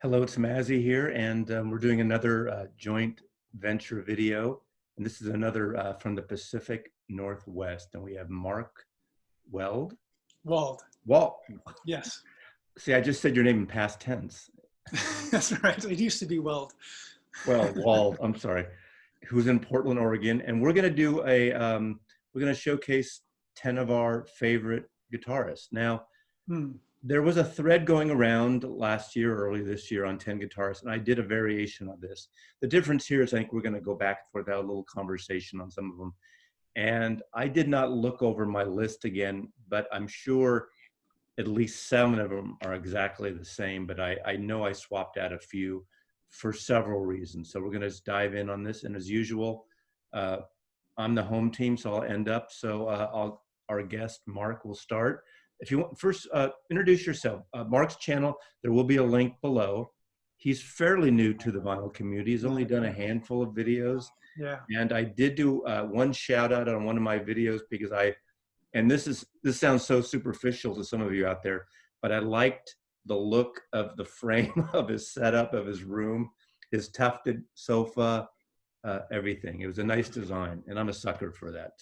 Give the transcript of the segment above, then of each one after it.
Hello, it's Mazzy here, and we're doing another joint venture video. And this is another from the Pacific Northwest. And we have Mark Weld. Wald. Wald. Yes. See, I just said your name in past tense. That's right. It used to be Weld. Well, Wald, I'm sorry, who's in Portland, Oregon. And we're going to do we're going to showcase 10 of our favorite guitarists. Now, there was a thread going around last year, early this year, on 10 guitarists, and I did a variation of this. The difference here is I think we're going to go back for that little conversation on some of them. And I did not look over my list again, but I'm sure at least 7 of them are exactly the same, but I know I swapped out a few for several reasons. So we're going to dive in on this. And as usual, I'm the home team, so I'll end up. So our guest, Mark, will start. If you want, first introduce yourself. Mark's channel, there will be a link below. He's fairly new to the vinyl community. He's only done a handful of videos. Yeah. And I did do one shout out on one of my videos because this sounds so superficial to some of you out there, but I liked the look of the frame of his setup, of his room, his tufted sofa, everything. It was a nice design, and I'm a sucker for that.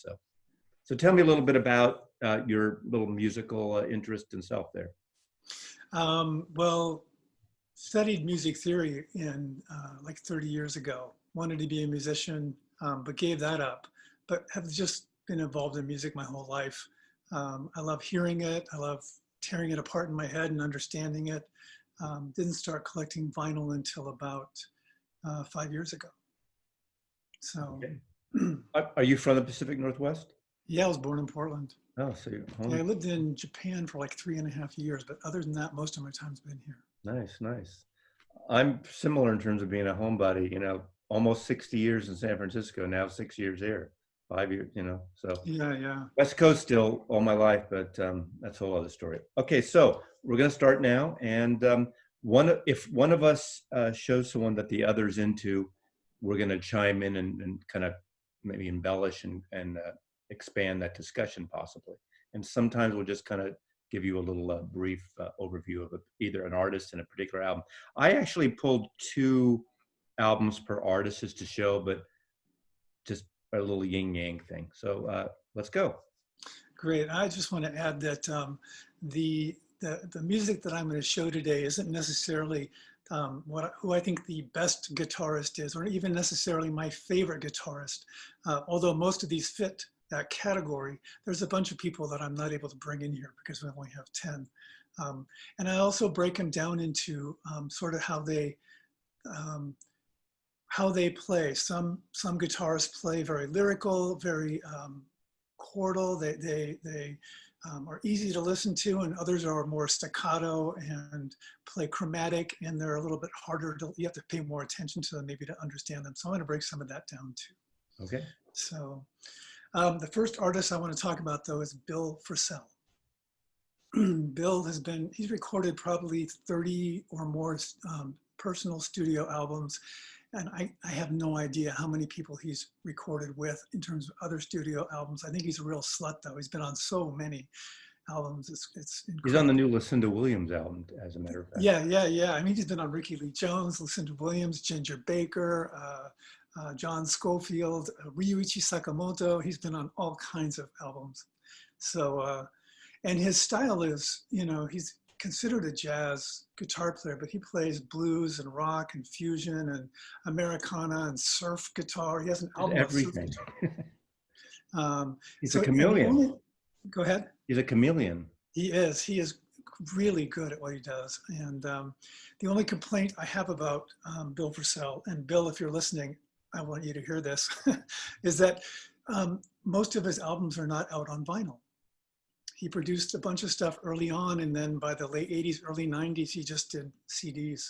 So tell me a little bit about your little musical interest and self there. Well, studied music theory in like 30 years ago. Wanted to be a musician, but gave that up. But have just been involved in music my whole life. I love hearing it. I love tearing it apart in my head and understanding it. Didn't start collecting vinyl until about 5 years ago. So, okay. Are you from the Pacific Northwest? Yeah, I was born in Portland. Oh, so you're home. Yeah, I lived in Japan for like 3.5 years, but other than that, most of my time's been here. Nice, nice. I'm similar in terms of being a homebody, you know, almost 60 years in San Francisco, now 6 years here, 5 years, you know, so. Yeah. West Coast still all my life, but that's a whole other story. Okay, so we're gonna start now. And if one of us shows someone that the other's into, we're gonna chime in and kind of maybe embellish and expand that discussion possibly. And sometimes we'll just kind of give you a little brief overview of either an artist and a particular album. I actually pulled 2 albums per artist just to show, but just a little yin yang thing. So let's go. Great. I just want to add that the music that I'm going to show today isn't necessarily who I think the best guitarist is, or even necessarily my favorite guitarist. Although most of these fit that category, there's a bunch of people that I'm not able to bring in here because we only have 10. And I also break them down into sort of how they play. Some guitarists play very lyrical, very chordal. They are easy to listen to, and others are more staccato and play chromatic, and they're a little bit harder to, you have to pay more attention to them maybe to understand them. So I'm going to break some of that down too. Okay. So the first artist I want to talk about though is Bill Frisell. Bill he's recorded probably 30 or more personal studio albums. And I have no idea how many people he's recorded with in terms of other studio albums. I think he's a real slut though. He's been on so many albums. It's incredible. He's on the new Lucinda Williams album, as a matter of fact. Yeah. I mean, he's been on Ricky Lee Jones, Lucinda Williams, Ginger Baker, John Scofield, Ryuichi Sakamoto. He's been on all kinds of albums. So, and his style is, you know, he's considered a jazz guitar player, but he plays blues and rock and fusion and Americana and surf guitar. He has an album of everything. He's so a chameleon. Go ahead. He's a chameleon. He is really good at what he does. And the only complaint I have about Bill Frisell, and Bill, if you're listening, I want you to hear this, is that most of his albums are not out on vinyl. He produced a bunch of stuff early on, and then by the late 80s, early 90s, he just did CDs.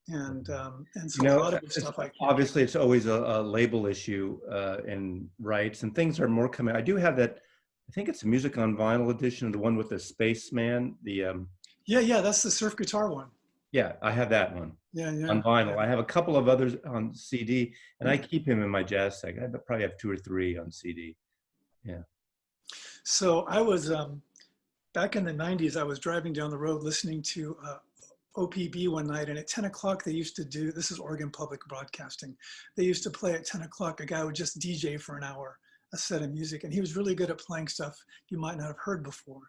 And so you know, a lot of his stuff. Obviously, it's always a label issue and rights, and things are more coming. I do have that. I think it's a Music on Vinyl edition, the one with the Spaceman. Yeah, that's the surf guitar one. Yeah, I have that one. Yeah. On vinyl. I have a couple of others on CD, and I keep him in my jazz set. I probably have 2 or 3 on CD. Yeah. So I was, back in the 90s, I was driving down the road listening to OPB one night, and at 10 o'clock they used to do, this is Oregon Public Broadcasting, they used to play at 10 o'clock, a guy would just DJ for an hour, a set of music, and he was really good at playing stuff you might not have heard before.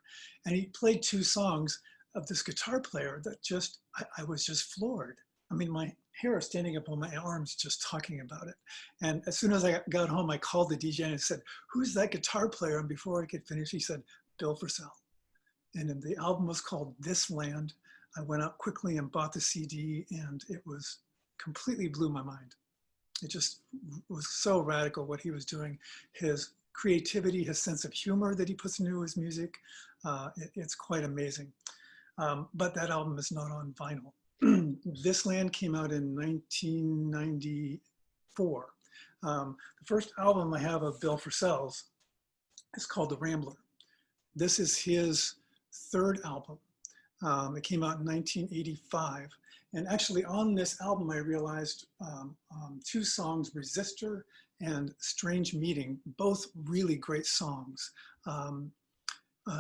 And he played 2 songs of this guitar player that just, I was just floored. I mean, my hair is standing up on my arms just talking about it. And as soon as I got home, I called the DJ and I said, "Who's that guitar player?" And before I could finish, he said, "Bill Frisell." And then the album was called This Land. I went out quickly and bought the CD, and it was completely blew my mind. It just was so radical what he was doing. His creativity, his sense of humor that he puts into his music, it's quite amazing. But that album is not on vinyl. This Land came out in 1994. The first album I have of Bill Frisell's is called The Rambler. This is his 3rd album. It came out in 1985. And actually on this album, I realized 2 songs, Resistor and Strange Meeting, both really great songs.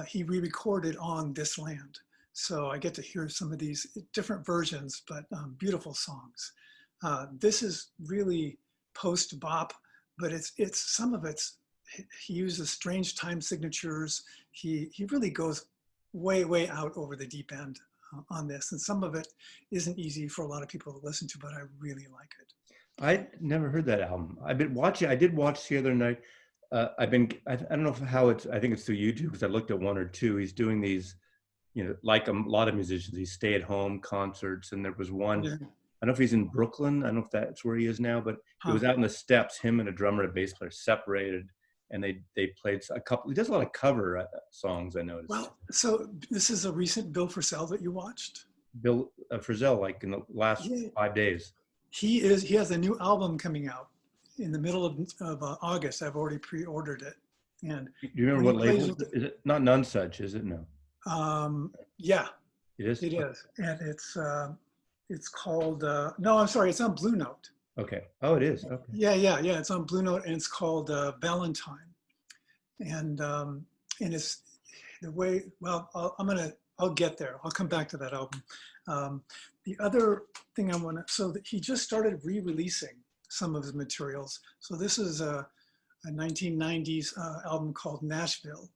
He re-recorded on This Land. So I get to hear some of these different versions, but beautiful songs. This is really post-bop, but it's some of it's, he uses strange time signatures. He really goes way out over the deep end on this. And some of it isn't easy for a lot of people to listen to, but I really like it. I never heard that album. I've been watching, I did watch the other night. I don't know how it's, I think it's through YouTube because I looked at 1 or 2. He's doing these, you know, like a lot of musicians, these stay-at-home concerts. And there was one, Yeah. I don't know if he's in Brooklyn. I don't know if that's where he is now, but he was out in the steps, him and a drummer and a bass player separated. And they played a couple, he does a lot of cover songs, I noticed. Well, so this is a recent Bill Frisell that you watched? Bill Frisell, like in the last 5 days. He has a new album coming out in the middle of August. I've already pre-ordered it. And do you remember what label? Is it not None Such, is it? No. Yeah. It is? It is. And it's called, no, I'm sorry, it's on Blue Note. Okay. Oh, it is. Okay. Yeah. It's on Blue Note, and it's called Valentine. And it's the way, well, I'll get there. I'll come back to that album. The other thing he just started re-releasing some of his materials. So this is a 1990s album called Nashville.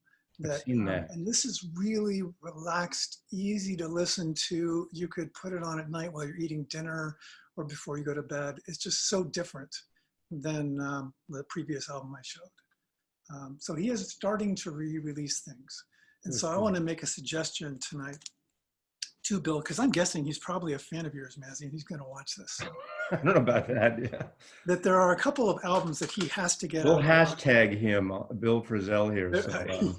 I've seen that. And this is really relaxed, easy to listen to. You could put it on at night while you're eating dinner or before you go to bed. It's just so different than the previous album I showed. So he is starting to re-release things. And so I want to make a suggestion tonight to Bill, because I'm guessing he's probably a fan of yours, Mazzy, and he's going to watch this. I don't know about that, yeah. That there are a couple of albums that he has to get we'll out. Hashtag him, Bill Frisell here. So,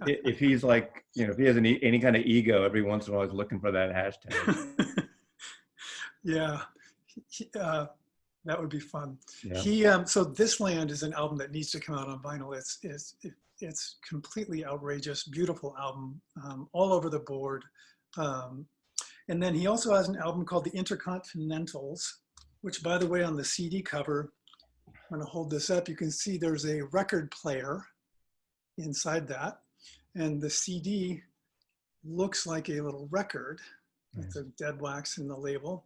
if he's like, you know, if he has any kind of ego, every once in a while he's looking for that hashtag. Yeah. That would be fun. Yeah. So This Land is an album that needs to come out on vinyl. It's completely outrageous, beautiful album, all over the board. And then he also has an album called The Intercontinentals, which, by the way, on the CD cover, I'm going to hold this up, you can see there's a record player inside that. And the CD looks like a little record with the dead wax in the label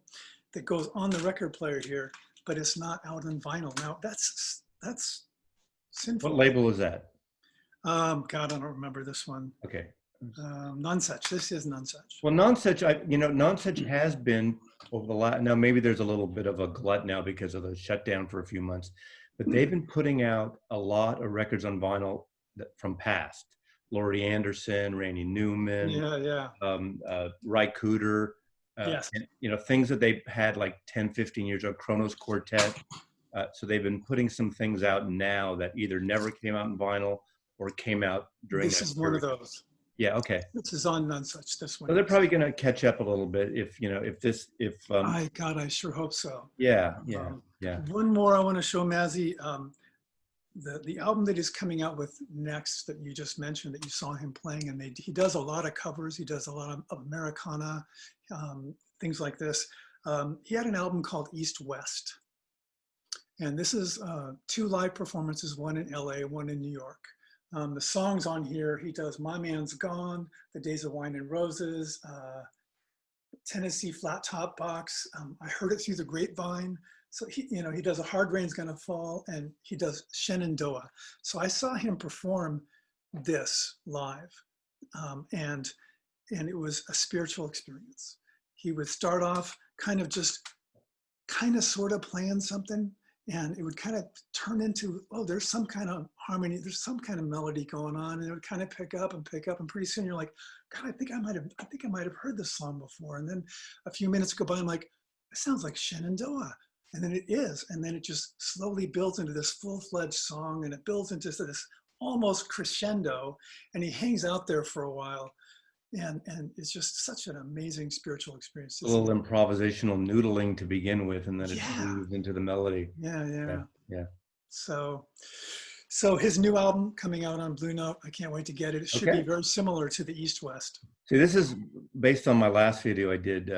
that goes on the record player here, but it's not out on vinyl. Now that's sinful. What label is that? God, I don't remember this one. Okay. None Such. This is None Such. Well, None Such, None Such has been over the last, now maybe there's a little bit of a glut now because of the shutdown for a few months, but they've been putting out a lot of records on vinyl from past. Laurie Anderson, Randy Newman, Ry Cooder, yes. And, things that they had like 10, 15 years ago, Kronos Quartet. So they've been putting some things out now that either never came out in vinyl or came out during this is one of those. Yeah, okay. This is on None Such, this one. So they're probably going to catch up a little bit if I sure hope so. Yeah. One more I want to show Mazzy. The album that he's coming out with next that you just mentioned that you saw him playing, and he does a lot of covers. He does a lot of Americana, things like this. He had an album called East West. And this is 2 live performances, one in LA, one in New York. The songs on here, he does My Man's Gone, The Days of Wine and Roses, Tennessee flat top box. I heard it through the grapevine. So he does A Hard Rain's Gonna Fall, and he does Shenandoah. So I saw him perform this live, and it was a spiritual experience. He would start off kind of sort of playing something, and it would kind of turn into, oh, there's some kind of harmony, there's some kind of melody going on, and it would kind of pick up, and pretty soon you're like, God, I think I might have heard this song before. And then a few minutes go by, I'm like, it sounds like Shenandoah. And then it is, and then it just slowly builds into this full-fledged song, and it builds into this almost crescendo, and he hangs out there for a while. And it's just such an amazing spiritual experience. A little improvisational noodling to begin with, and then it moves into the melody. Yeah. So his new album coming out on Blue Note, I can't wait to get it. It should be very similar to the East West. See, this is based on my last video I did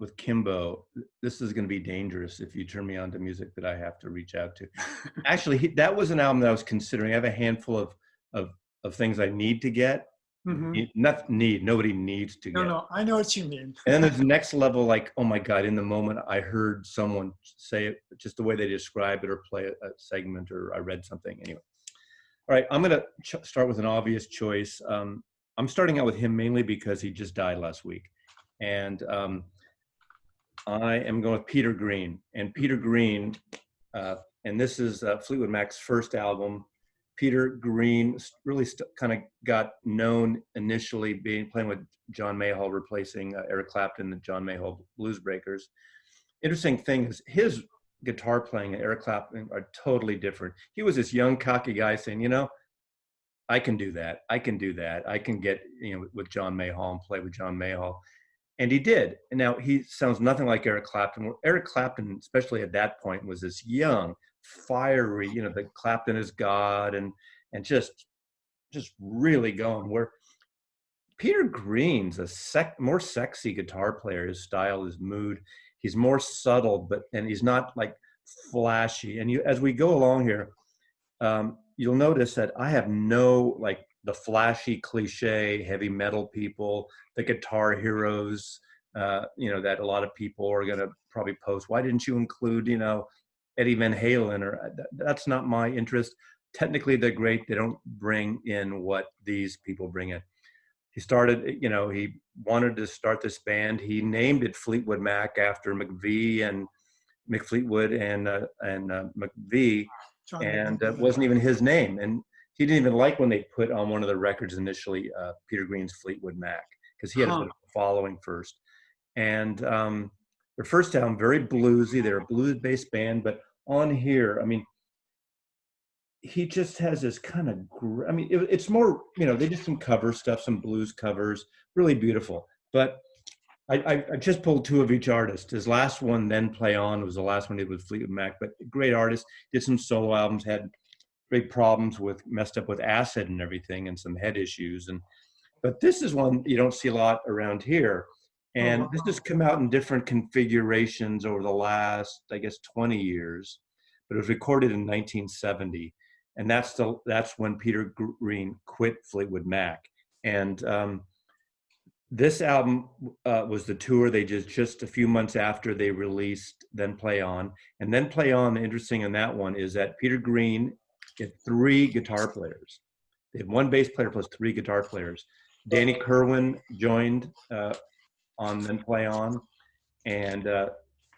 with Kimbo. This is going to be dangerous if you turn me on to music that I have to reach out to. Actually, that was an album that I was considering. I have a handful of things I need to get. Nobody needs to get. No, I know what you mean. And then there's the next level, like, oh my God, in the moment I heard someone say it, just the way they describe it or play a segment, or I read something. Anyway. All right, I'm going to start with an obvious choice. I'm starting out with him mainly because he just died last week. And I am going with Peter Green. And Peter Green, and this is Fleetwood Mac's first album. Peter Green really kind of got known initially playing with John Mayall, replacing Eric Clapton and John Mayall Blues Breakers. Interesting thing is his guitar playing and Eric Clapton are totally different. He was this young, cocky guy saying, I can do that. I can do that. I can get, with John Mayall and play with John Mayall. And he did. And now he sounds nothing like Eric Clapton. Eric Clapton, especially at that point, was this young, fiery, the Clapton is God, and just really going. Where Peter Green's a more sexy guitar player. His style, his mood, he's more subtle, and he's not like flashy. And as we go along here, you'll notice that I have no like the flashy cliche heavy metal people, the guitar heroes, that a lot of people are going to probably post. Why didn't you include, Eddie Van Halen? Or that's not my interest. Technically, they're great. They don't bring in what these people bring in. He started, he wanted to start this band. He named it Fleetwood Mac after McVie and McFleetwood and McVie, and it wasn't even his name. And he didn't even like when they put on one of the records initially, Peter Green's Fleetwood Mac, because he had a bit of a following first. And their first album, very bluesy. They're a blues-based band, but on here, he just has this kind of, it's more, they did some cover stuff, some blues covers, really beautiful. But I just pulled two of each artist. His last one, Then Play On, was the last one he did with Fleetwood Mac, but great artist, did some solo albums, had great problems messed up with acid and everything, and some head issues. But this is one you don't see a lot around here. And this has come out in different configurations over the last, 20 years, but it was recorded in 1970. And that's when Peter Green quit Fleetwood Mac. And this album was the tour they did just a few months after they released Then Play On. And Then Play On, the interesting in that one is that Peter Green had three guitar players. They had one bass player plus three guitar players. Danny Kerwin joined on Then Play On, and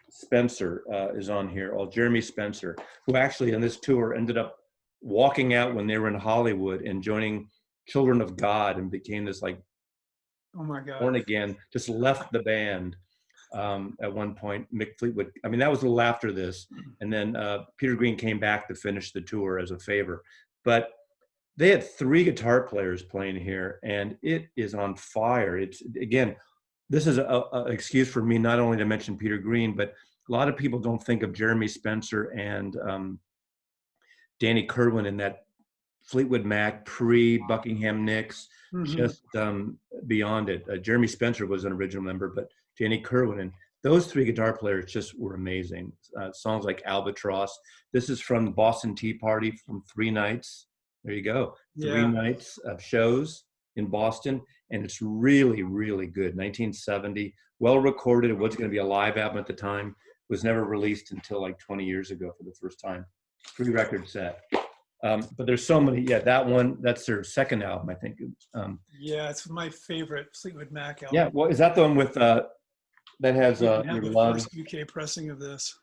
Spencer is on here, Jeremy Spencer, who actually on this tour ended up walking out when they were in Hollywood and joining Children of God and became this like, oh my God, born again, just left the band at one point. Mick Fleetwood, that was a little after this. And then Peter Green came back to finish the tour as a favor. But they had three guitar players playing here, and it is on fire. It's, again, this is an excuse for me not only to mention Peter Green, but a lot of people don't think of Jeremy Spencer and Danny Kerwin in that Fleetwood Mac pre-Buckingham Nicks, just beyond it. Jeremy Spencer was an original member, but Danny Kerwin, and those three guitar players just were amazing. Songs like Albatross. This is from the Boston Tea Party from 3 nights. There you go. 3 nights of shows in Boston. and it's really, really good. 1970, well recorded. It wasn't going to be a live album at the time. It was never released until like 20 years ago for the first time. Pre-record set. But there's so many. Yeah, that one, that's their second album, I think. Yeah, it's my favorite Fleetwood Mac album. Yeah, well, is that the one with that has Your Your the Love? first UK pressing of this.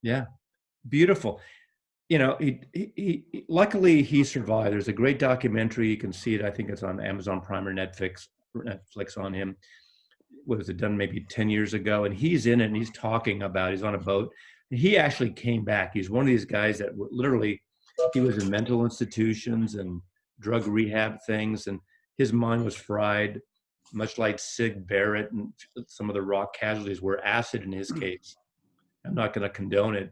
Yeah, beautiful. You know, he luckily he survived. There's a great documentary. You can see it. I think it's on Amazon Prime or Netflix on him. What was it, done maybe 10 years ago? And he's in it and he's talking about, he's on a boat. And he actually came back. He's one of these guys that literally, he was in mental institutions and drug rehab things, and his mind was fried, much like Syd Barrett and some of the rock casualties were acid in his case. I'm not going to condone it,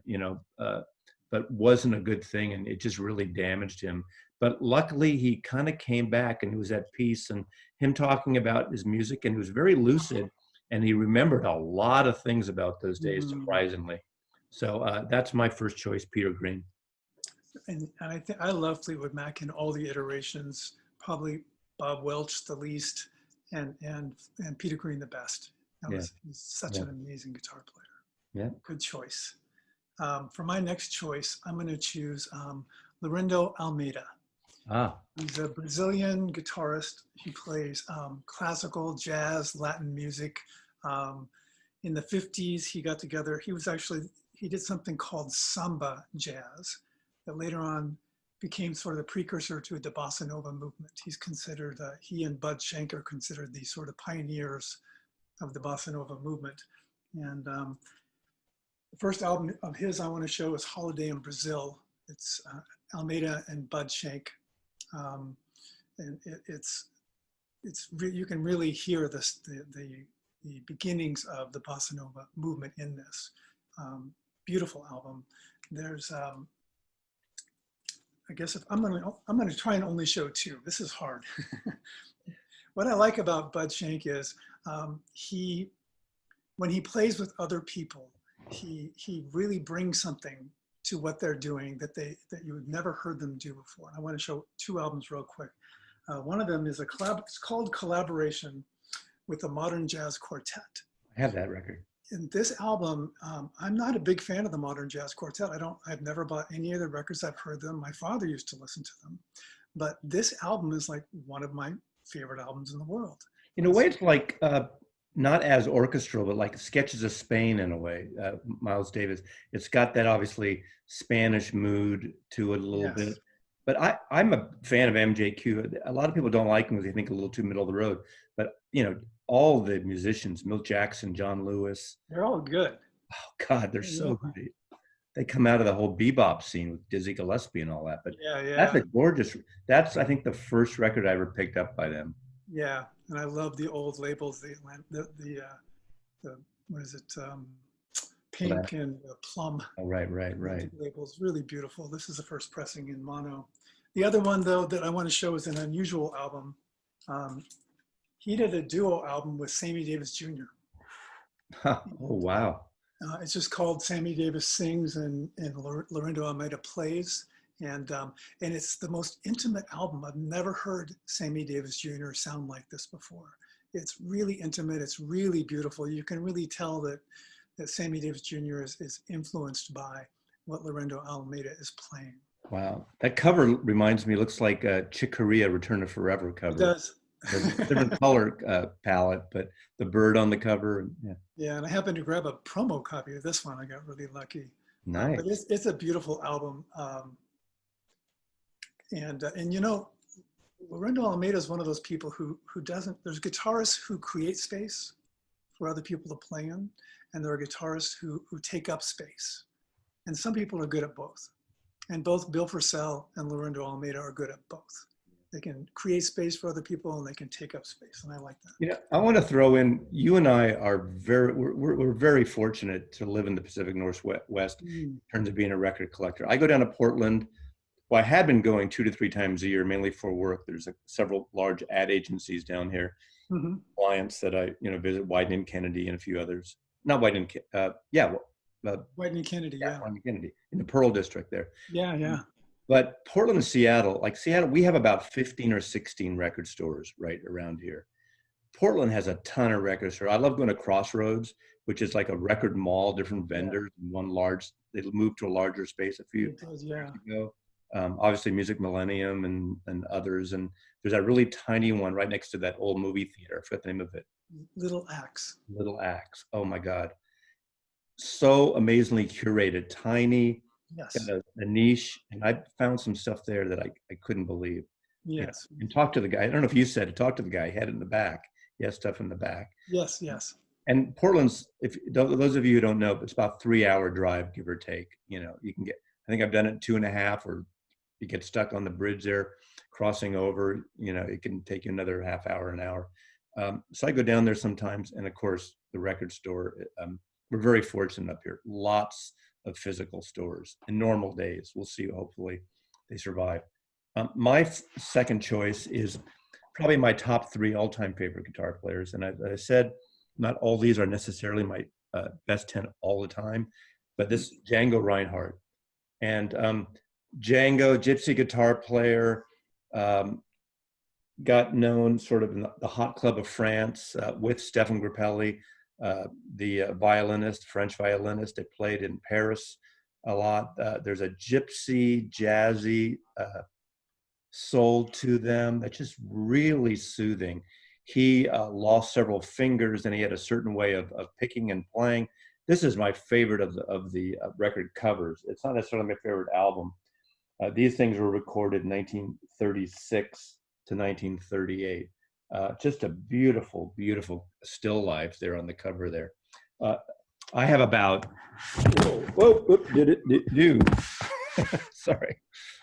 but wasn't a good thing, and it just really damaged him. But luckily, he kind of came back and he was at peace, and him talking about his music, and he was very lucid, and he remembered a lot of things about those days, surprisingly. So that's my first choice, Peter Green. And I think I love Fleetwood Mac in all the iterations. Probably Bob Welch the least, and Peter Green the best. He's such an amazing guitar player. Yeah, good choice. For my next choice, I'm going to choose Laurindo Almeida. He's a Brazilian guitarist. He plays classical, jazz, Latin music. In the 50s, he got together. He did something called samba jazz that later on became sort of the precursor to the bossa nova movement. He's considered, he and Bud Shank are considered the sort of pioneers of the bossa nova movement. And the first album of his I want to show is Holiday in Brazil. It's Almeida and Bud Shank. And you can really hear the beginnings of the bossa nova movement in this. Beautiful album. There's, I guess if I'm going to try and only show two. This is hard. What I like about Bud Shank is when he plays with other people, he really brings something to what they're doing that you had never heard them do before. And I want to show two albums real quick. One of them is it's called Collaboration with a Modern Jazz Quartet. I have that record. In this album, I'm not a big fan of the Modern Jazz Quartet. I've never bought any of their records. I've heard them. My father used to listen to them. But this album is like one of my favorite albums in the world. In a way, it's like not as orchestral, but like Sketches of Spain in a way, Miles Davis. It's got that obviously Spanish mood to it a little bit. But I'm a fan of MJQ. A lot of people don't like him because they think a little too middle of the road. But, all the musicians, Milt Jackson, John Lewis. They're all good. Oh, God, they're so great. They come out of the whole bebop scene with Dizzy Gillespie and all that. But that's a gorgeous, that's, I think, the first record I ever picked up by them. Yeah, and I love the old labels, the what is it, pink and plum. Oh, right. Labels, really beautiful. This is the first pressing in mono. The other one, though, that I want to show is an unusual album. He did a duo album with Sammy Davis Jr. Oh, wow. It's just called Sammy Davis Sings and Laurindo Almeida Plays. And it's the most intimate album. I've never heard Sammy Davis Jr. sound like this before. It's really intimate. It's really beautiful. You can really tell that Sammy Davis Jr. is influenced by what Laurindo Almeida is playing. Wow. That cover reminds me, looks like a Chick Corea Return to Forever cover. It does. Different color palette, but the bird on the cover. Yeah, and I happened to grab a promo copy of this one. I got really lucky. Nice. But it's a beautiful album. And Laurindo Almeida is one of those people who doesn't, there's guitarists who create space for other people to play in, and there are guitarists who take up space. And some people are good at both. And both Bill Frisell and Laurindo Almeida are good at both. They can create space for other people and they can take up space. And I like that. I want to throw in, you and I are we're very fortunate to live in the Pacific Northwest in terms of being a record collector. I go down to Portland. Well, I had been going 2 to 3 times a year, mainly for work. There's several large ad agencies down here, clients that I, visit, Wyden and Kennedy and a few others. Not Wyden, Wyden and Kennedy, Wyden and Kennedy in the Pearl District there. Yeah. But Portland and Seattle, like Seattle, we have about 15 or 16 record stores right around here. Portland has a ton of record stores. I love going to Crossroads, which is like a record mall, different vendors, one large, they moved to a larger space a few years ago. Obviously Music Millennium and others. And there's that really tiny one right next to that old movie theater. I forget the name of it. Little Axe. Little Axe. Oh my God. So amazingly curated, tiny, Yes. a niche. And I found some stuff there that I couldn't believe. Yes. And talk to the guy. I don't know if you said it, talk to the guy, he had it in the back. He has stuff in the back. Yes, yes. And Portland's, if those of you who don't know, it's about 3-hour drive, give or take. You know, you can get, I think I've done it 2.5, or you get stuck on the bridge there, crossing over, you know, it can take you another half hour, an hour. So I go down there sometimes. And of course, the record store, we're very fortunate up here. Lots of physical stores in normal days. We'll see, hopefully they survive. My second choice is probably my top 3 all-time favorite guitar players. And I said, not all these are necessarily my best 10 all the time, but this is Django Reinhardt. And Django, gypsy guitar player, got known sort of in the hot club of France with Stéphane Grappelli, the violinist, French violinist. They played in Paris a lot. There's a gypsy, jazzy soul to them that's just really soothing. He lost several fingers, and he had a certain way of picking and playing. This is my favorite of the record covers. It's not necessarily my favorite album. These things were recorded in 1936 to 1938. Just a beautiful, beautiful still life there on the cover there. I have about, whoa, did it do? Sorry,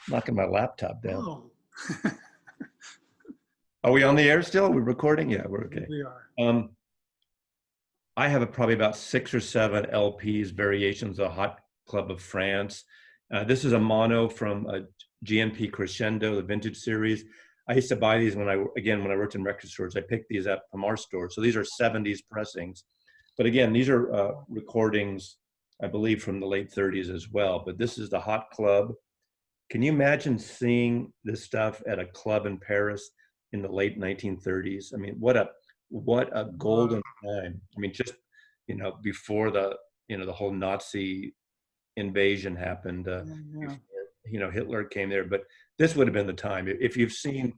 knocking my laptop down. Oh. Are we on the air still? Are we recording? Yeah, we're okay. We are. I have probably about 6 or 7 LPs, variations of Hot Club of France. This is a mono from a GNP Crescendo, the vintage series. I used to buy these when I worked in record stores. I picked these up from our store. So these are 70s pressings. But again, these are recordings, I believe, from the late 30s as well. But this is the Hot Club. Can you imagine seeing this stuff at a club in Paris in the late 1930s? I mean, what a golden time. I mean, just, you know, before the whole Nazi invasion happened, before, you know, Hitler came there. But this would have been the time. If you've seen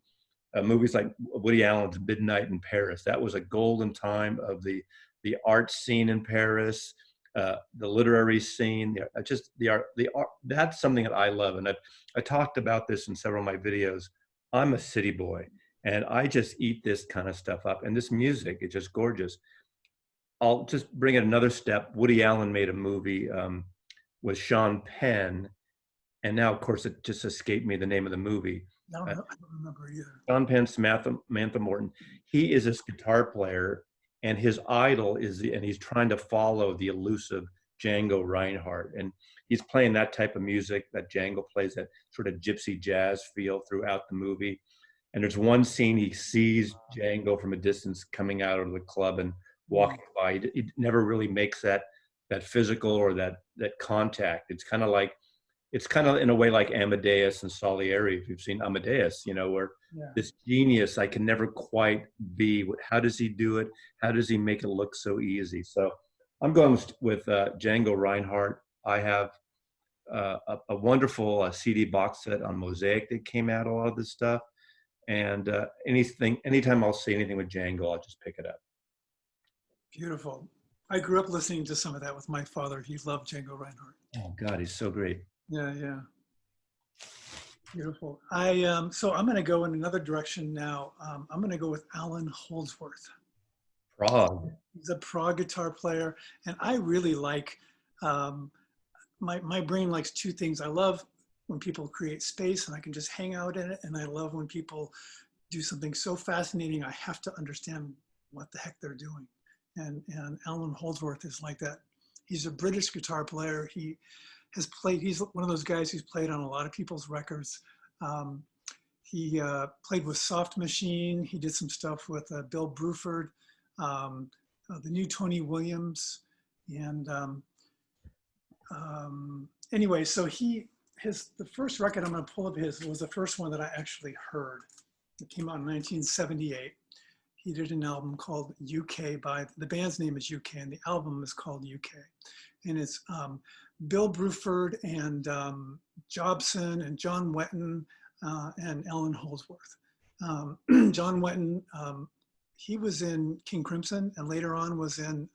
movies like Woody Allen's Midnight in Paris, that was a golden time of the art scene in Paris, the literary scene, just the art. That's something that I love. And I talked about this in several of my videos. I'm a city boy, and I just eat this kind of stuff up. And this music is just gorgeous. I'll just bring it another step. Woody Allen made a movie with Sean Penn, and now, of course, it just escaped me the name of the movie. I don't remember either. Sean Penn, Samantha Morton. He is this guitar player, and his idol and he's trying to follow the elusive Django Reinhardt. And he's playing that type of music that Django plays, that sort of gypsy jazz feel throughout the movie. And there's one scene he sees Django from a distance coming out of the club and walking by. He never really makes that physical or that contact. It's kind of in a way like Amadeus and Salieri, if you've seen Amadeus, you know, where this genius, I can never quite be. How does he do it? How does he make it look so easy? So I'm going with Django Reinhardt. I have a wonderful CD box set on Mosaic that came out, a lot of this stuff. And anytime I'll see anything with Django, I'll just pick it up. Beautiful. I grew up listening to some of that with my father. He loved Django Reinhardt. Oh God, he's so great. Yeah. Beautiful. So I'm going to go in another direction now. I'm going to go with Allan Holdsworth. Prague. He's a Prague guitar player, and I really like. My brain likes 2 things. I love when people create space and I can just hang out in it, and I love when people do something so fascinating I have to understand what the heck they're doing. And Allan Holdsworth is like that. He's a British guitar player. He's one of those guys who's played on a lot of people's records. He played with Soft Machine. He did some stuff with Bill Bruford, the new Tony Williams. And anyway, so he the first record I'm going to pull up his was the first one that I actually heard. It came out in 1978. He did an album called UK the band's name is UK and the album is called UK. And it's Bill Bruford and Jobson and John Wetton and Allan Holdsworth. John Wetton, he was in King Crimson and later on was in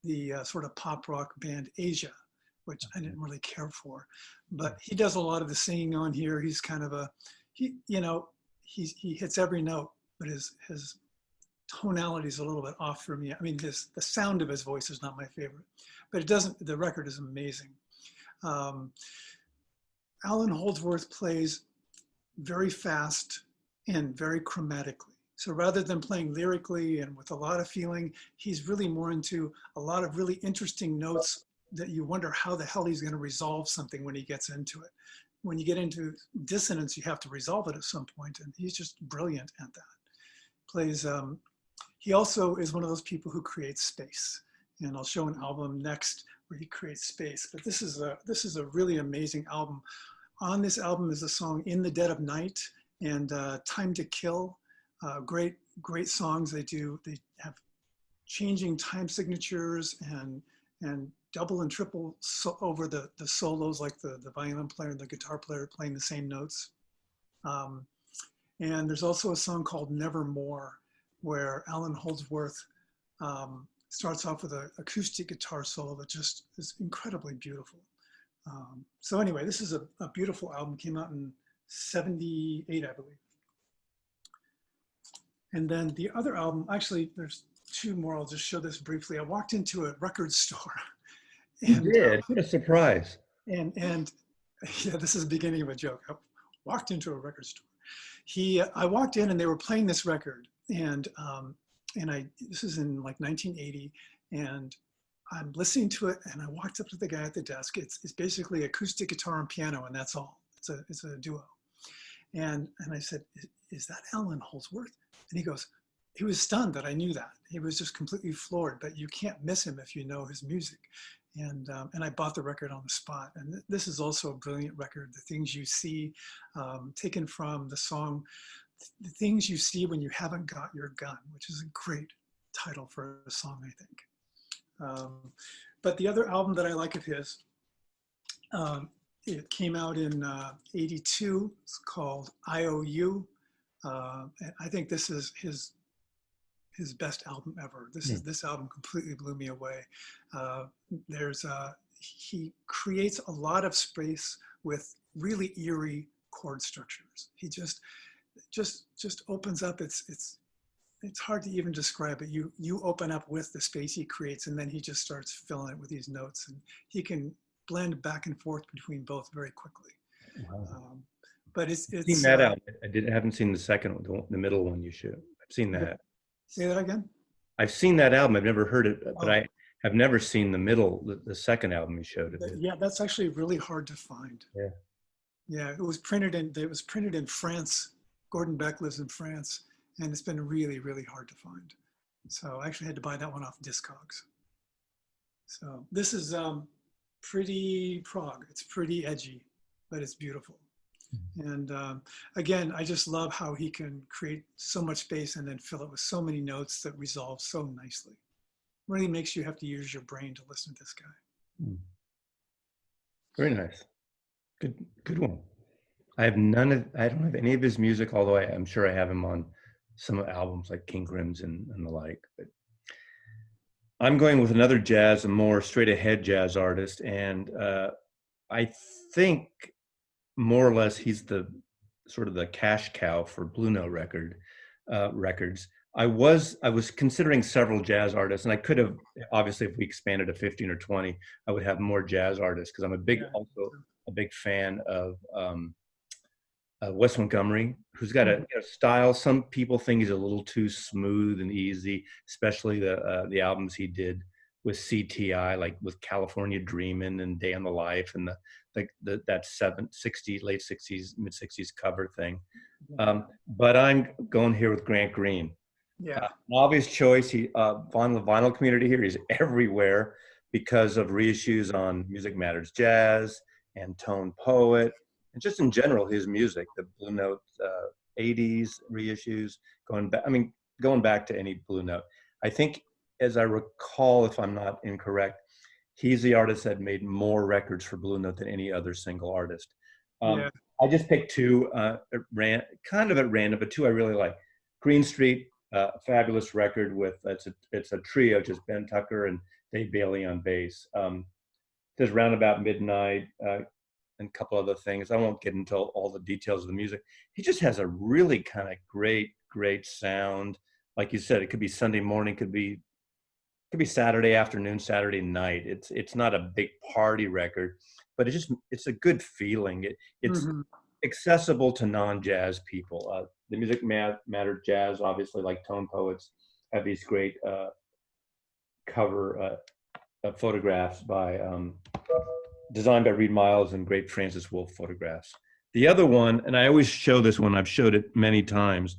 the sort of pop rock band Asia, which I didn't really care for. But he does a lot of the singing on here. He's kind of he hits every note, but his tonality is a little bit off for me. I mean, the sound of his voice is not my favorite, but the record is amazing. Allan Holdsworth plays very fast and very chromatically. So rather than playing lyrically and with a lot of feeling, he's really more into a lot of really interesting notes that you wonder how the hell he's going to resolve something when he gets into it. When you get into dissonance, you have to resolve it at some point, and he's just brilliant at that. He also is one of those people who creates space, and I'll show an album next where he creates space. But this is a really amazing album. On this album is the song "In the Dead of Night" and "Time to Kill." Great songs. They have changing time signatures and double and triple over the solos, like the violin player and the guitar player playing the same notes. And there's also a song called "Nevermore," where Allan Holdsworth starts off with an acoustic guitar solo that just is incredibly beautiful. So anyway, this is a beautiful album. Came out in '78, I believe. And then the other album, actually, there's two more. I'll just show this briefly. I walked into a record store. And, you did? What a surprise. And yeah, this is the beginning of a joke. I walked into a record store. I walked in and they were playing this record. And this is in like 1980. And I'm listening to it and I walked up to the guy at the desk. It's basically acoustic guitar and piano and that's all. It's a duo. And I said, "Is that Allan Holdsworth?" And he was stunned that I knew that. He was just completely floored, but you can't miss him if you know his music. And I bought the record on the spot. And this is also a brilliant record. The Things You See, taken from the song, "The Things You See When You Haven't Got Your Gun," which is a great title for a song, I think. But the other album that I like of his, it came out in '82. It's called IOU. I think this is his best album ever. This album completely blew me away. He creates a lot of space with really eerie chord structures. He just opens up. It's hard to even describe it. You open up with the space he creates, and then he just starts filling it with these notes, and he can blend back and forth between both very quickly. Wow. But it's seen that album. I haven't seen the second one, the middle one you showed. I've seen that. Say that again? I've seen that album. I've never heard it, but I have never seen the second album you showed. Yeah, that's actually really hard to find. Yeah. Yeah, it was printed in France. Gordon Beck lives in France, and it's been really, really hard to find. So I actually had to buy that one off Discogs. So this is pretty prog. It's pretty edgy, but it's beautiful. And again, I just love how he can create so much space and then fill it with so many notes that resolve so nicely. Really makes you have to use your brain to listen to this guy. Very nice. Good one. I don't have any of his music, although I'm sure I have him on some albums like King Crimson and the like. But I'm going with another a more straight ahead jazz artist. And I think more or less he's the sort of the cash cow for Blue Note records. I was considering several jazz artists, and I could have, obviously, if we expanded to 15 or 20, I would have more jazz artists because I'm also a big fan of Wes Montgomery, who's got a style. Some people think he's a little too smooth and easy, especially the albums he did with CTI, like with California Dreamin' and Day on the Life and that late 60s, mid 60s cover thing. But I'm going here with Grant Green. Yeah. Obvious choice. On the vinyl community here, he's everywhere because of reissues on Music Matters Jazz and Tone Poet, and just in general, his music, the Blue Note 80s reissues, going back to any Blue Note. I think, as I recall, if I'm not incorrect, he's the artist that made more records for Blue Note than any other single artist. Yeah. I just picked two, kind of at random, but two I really like. Green Street, fabulous record with, it's a trio, just Ben Tucker and Dave Bailey on bass. There's Roundabout Midnight, and a couple other things. I won't get into all the details of the music. He just has a really kind of great sound. Like you said, it could be Sunday morning, could be Saturday afternoon, Saturday night. It's not a big party record, but it's a good feeling. It's accessible to non-jazz people. The music mattered jazz, obviously, like Tone Poets have these great cover photographs designed by Reed Miles and great Francis Wolff photographs. The other one, and I always show this one, I've showed it many times,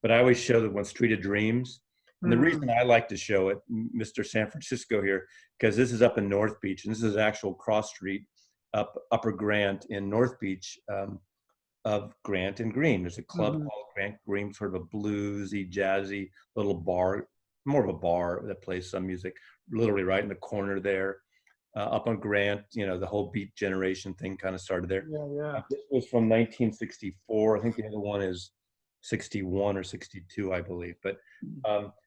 but I always show the one, Street of Dreams. And the reason I like to show it, Mr. San Francisco here, because this is up in North Beach, and this is actual cross street up Upper Grant in North Beach of Grant and Green. There's a club called Grant Green, sort of a bluesy, jazzy little bar, more of a bar that plays some music, literally right in the corner there. Up on Grant, the whole Beat Generation thing kind of started there. Yeah. This was from 1964. I think the other one is 61 or 62, I believe. But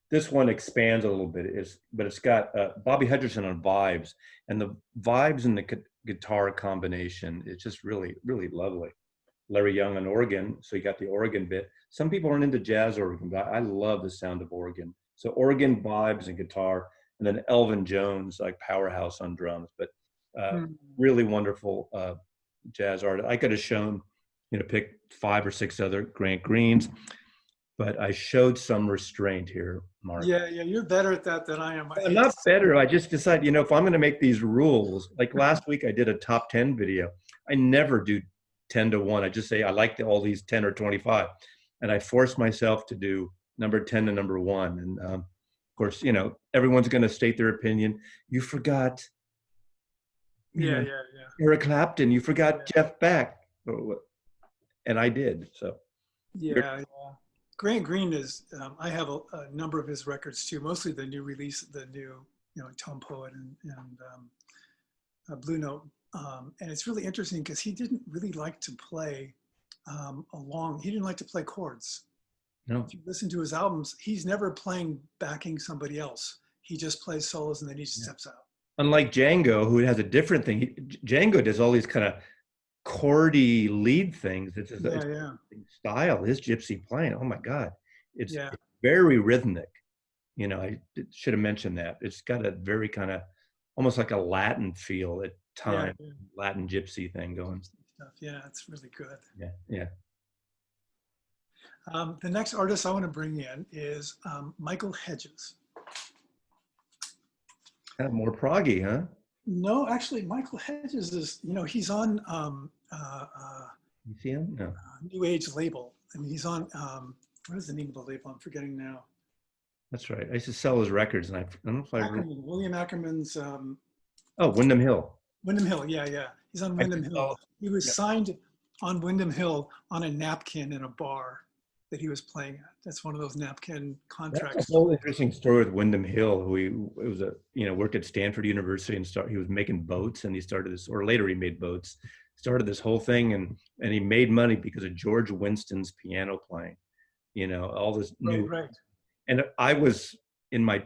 this one expands a little bit. But it's got Bobby Hutcherson on vibes, and the vibes and the guitar combination, it's just really, really lovely. Larry Young on organ, so you got the organ bit. Some people aren't into jazz organ, but I love the sound of organ. So organ, vibes, and guitar, and then Elvin Jones, like powerhouse on drums. But really wonderful jazz artist. I could have shown, pick 5 or 6 other Grant Greens, but I showed some restraint here, Mark. Yeah, you're better at that than I am. I'm not better. I just decided, if I'm going to make these rules, like last week I did a top 10 video. I never do 10 to 1. I just say I like all these 10 or 25, and I force myself to do number 10 to number 1. And of course, everyone's going to state their opinion. You forgot. Yeah. Eric Clapton. You forgot Jeff Beck, and I did. So. Yeah. Grant Green is. I have a number of his records too. Mostly the new release, the new Tone Poet and Blue Note. And it's really interesting because he didn't really like to play he didn't like to play chords. No. If you listen to his albums, he's never playing backing somebody else. He just plays solos and then he just steps out. Unlike Django, who has a different thing. Django does all these kind of chordy lead things. It's his style, his gypsy playing. Oh my God. It's very rhythmic. I should have mentioned that. It's got a very kind of almost like a Latin feel at times, Latin gypsy thing going. Yeah, it's really good. Yeah. The next artist I want to bring in is Michael Hedges. Kind of more proggy, huh? No, actually, Michael Hedges is, he's on you see him? No. New Age label. I mean, he's on, what is the name of the label? I'm forgetting now. That's right. I used to sell his records, and I don't know if I remember. William Ackerman's. Windham Hill. Windham Hill, yeah. He's on Windham Hill. He was signed on Windham Hill on a napkin in a bar that he was playing at. That's one of those napkin contracts. That's a whole interesting story with Windham Hill, who worked at Stanford University and he was making boats, and he started this, or later he made boats, started this whole thing, and he made money because of George Winston's piano playing, all this new. Right. And I was in my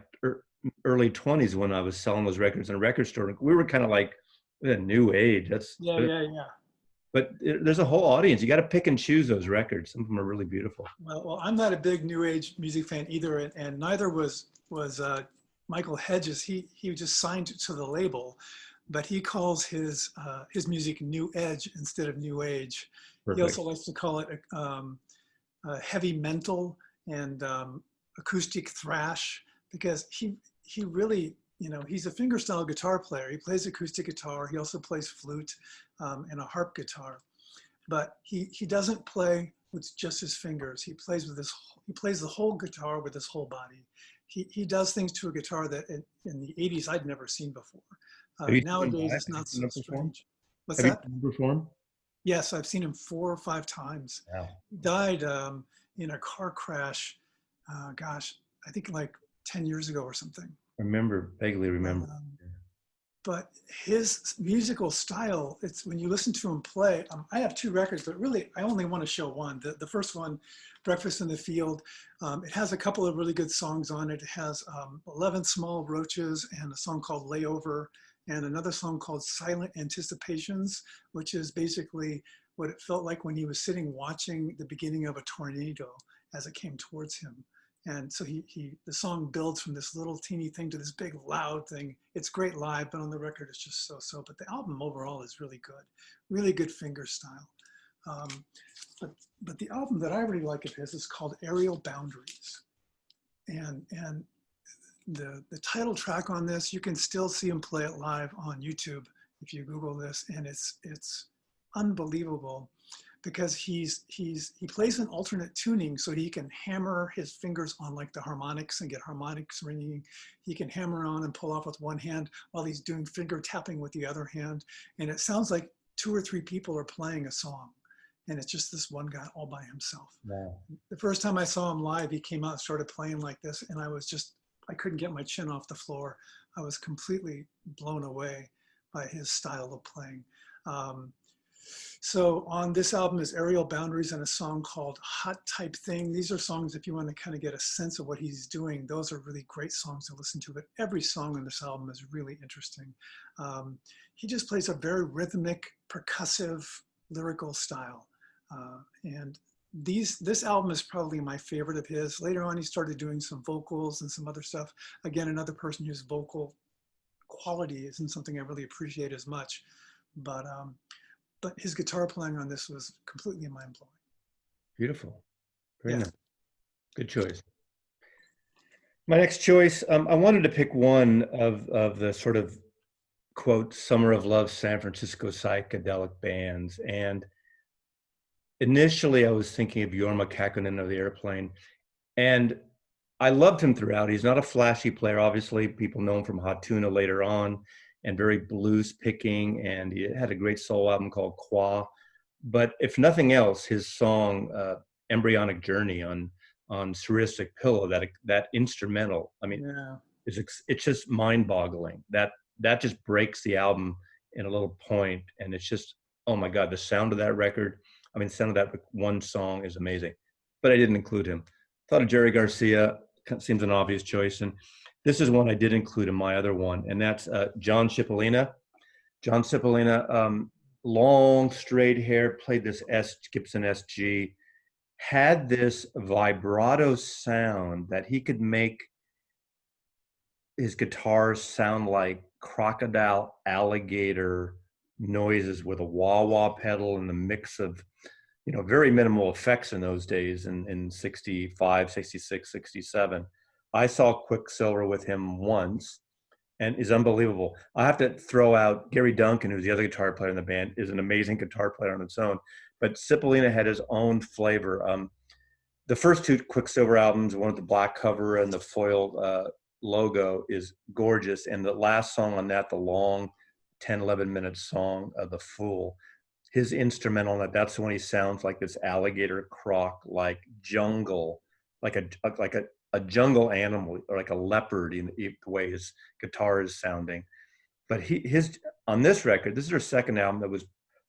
early 20s when I was selling those records in a record store. We were kind of like the new age. Yeah. But there's a whole audience. You got to pick and choose those records. Some of them are really beautiful. Well, I'm not a big new age music fan either, and neither was Michael Hedges. He just signed to the label, but he calls his music new edge instead of new age. Perfect. He also likes to call it heavy mental and acoustic thrash, because he really, he's a fingerstyle guitar player. He plays acoustic guitar. He also plays flute and a harp guitar, but he doesn't play with just his fingers. He plays the whole guitar with his whole body. He does things to a guitar that in the 80s I'd never seen before. Nowadays it's not so strange. What's Have you that? performed? Yes, I've seen him 4 or 5 times. Wow. He died in a car crash, gosh, I think like 10 years ago or something. Vaguely But, remember. but his musical style, it's when you listen to him play, I have 2 records, but really I only want to show one. The first one, Breakfast in the Field, it has a couple of really good songs on it. It has 11 Small Roaches and a song called Layover and another song called Silent Anticipations, which is basically what it felt like when he was sitting watching the beginning of a tornado as it came towards him. And so the song builds from this little teeny thing to this big loud thing. It's great live, but on the record, it's just so. But the album overall is really good finger style. Um, but the album that I really like of his is called Aerial Boundaries. And the title track on this, you can still see him play it live on YouTube if you Google this, and it's unbelievable because he plays an alternate tuning so he can hammer his fingers on like the harmonics and get harmonics ringing. He can hammer on and pull off with one hand while he's doing finger tapping with the other hand. And it sounds like 2 or 3 people are playing a song. And it's just this one guy all by himself. Wow. The first time I saw him live, he came out and started playing like this. And I couldn't get my chin off the floor. I was completely blown away by his style of playing. So on this album is Aerial Boundaries and a song called Hot Type Thing. These are songs, if you want to kind of get a sense of what he's doing, those are really great songs to listen to, but every song on this album is really interesting. He just plays a very rhythmic, percussive, lyrical style. And this album is probably my favorite of his. Later on, he started doing some vocals and some other stuff. Again, another person whose vocal quality isn't something I really appreciate as much. But his guitar playing on this was completely mind-blowing. Beautiful. Very nice. Good choice. My next choice, I wanted to pick one of the sort of, quote, Summer of Love San Francisco psychedelic bands. And initially I was thinking of Jorma Kakkonen of the Airplane. And I loved him throughout. He's not a flashy player. Obviously, people know him from Hot Tuna later on, and very blues picking, and he had a great soul album called Qua. But if nothing else, his song Embryonic Journey on Surrealistic Pillow, that instrumental, I mean, it's just mind-boggling. That just breaks the album in a little point, and it's just, oh my God, the sound of that record, I mean, the sound of that one song is amazing. But I didn't include him. Thought of Jerry Garcia, seems an obvious choice, and this is one I did include in my other one, and that's John Cipollina. John Cipollina, long straight hair, played this Gibson SG, had this vibrato sound that he could make his guitars sound like crocodile, alligator noises with a wah-wah pedal and the mix of, very minimal effects in those days in 65, 66, 67. I saw Quicksilver with him once and is unbelievable. I have to throw out Gary Duncan, who's the other guitar player in the band, is an amazing guitar player on its own. But Cipollina had his own flavor. The first 2 Quicksilver albums, one with the black cover and the foil logo, is gorgeous. And the last song on that, the long 10, 11-minute song, The Fool, his instrumental on that's when he sounds like this alligator croc, like jungle, like a jungle animal, or like a leopard in the way his guitar is sounding. But his on this record, this is her second album that was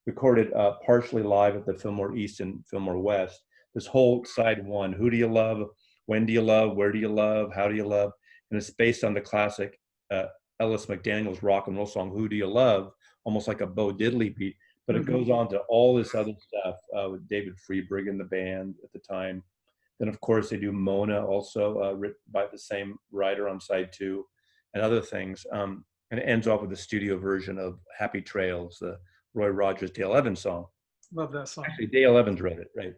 recorded partially live at the Fillmore East and Fillmore West. This whole side one, Who Do You Love? When Do You Love? Where Do You Love? How Do You Love? And it's based on the classic Ellis McDaniels rock and roll song, Who Do You Love? Almost like a Bo Diddley beat. But it goes on to all this other stuff with David Freeberg in the band at the time. Then, of course, they do Mona, also written by the same writer on side 2, and other things. And it ends off with a studio version of Happy Trails, the Roy Rogers, Dale Evans song. Love that song. Actually, Dale Evans wrote it, right?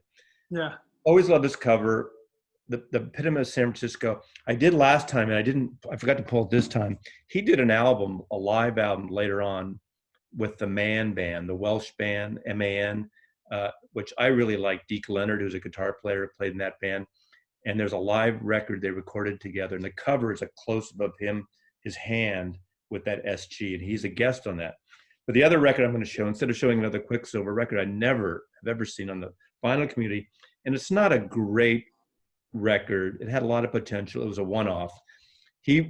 Yeah. Always love this cover. The epitome of San Francisco. I did last time, and I forgot to pull it this time. He did an album, a live album later on, with the Man Band, the Welsh band, MAN, which I really like. Deke Leonard, who's a guitar player, played in that band. And there's a live record they recorded together. And the cover is a close-up of him, his hand with that SG. And he's a guest on that. But the other record I'm going to show, instead of showing another Quicksilver record, I never have ever seen on the vinyl community, and it's not a great record. It had a lot of potential. It was a one-off. He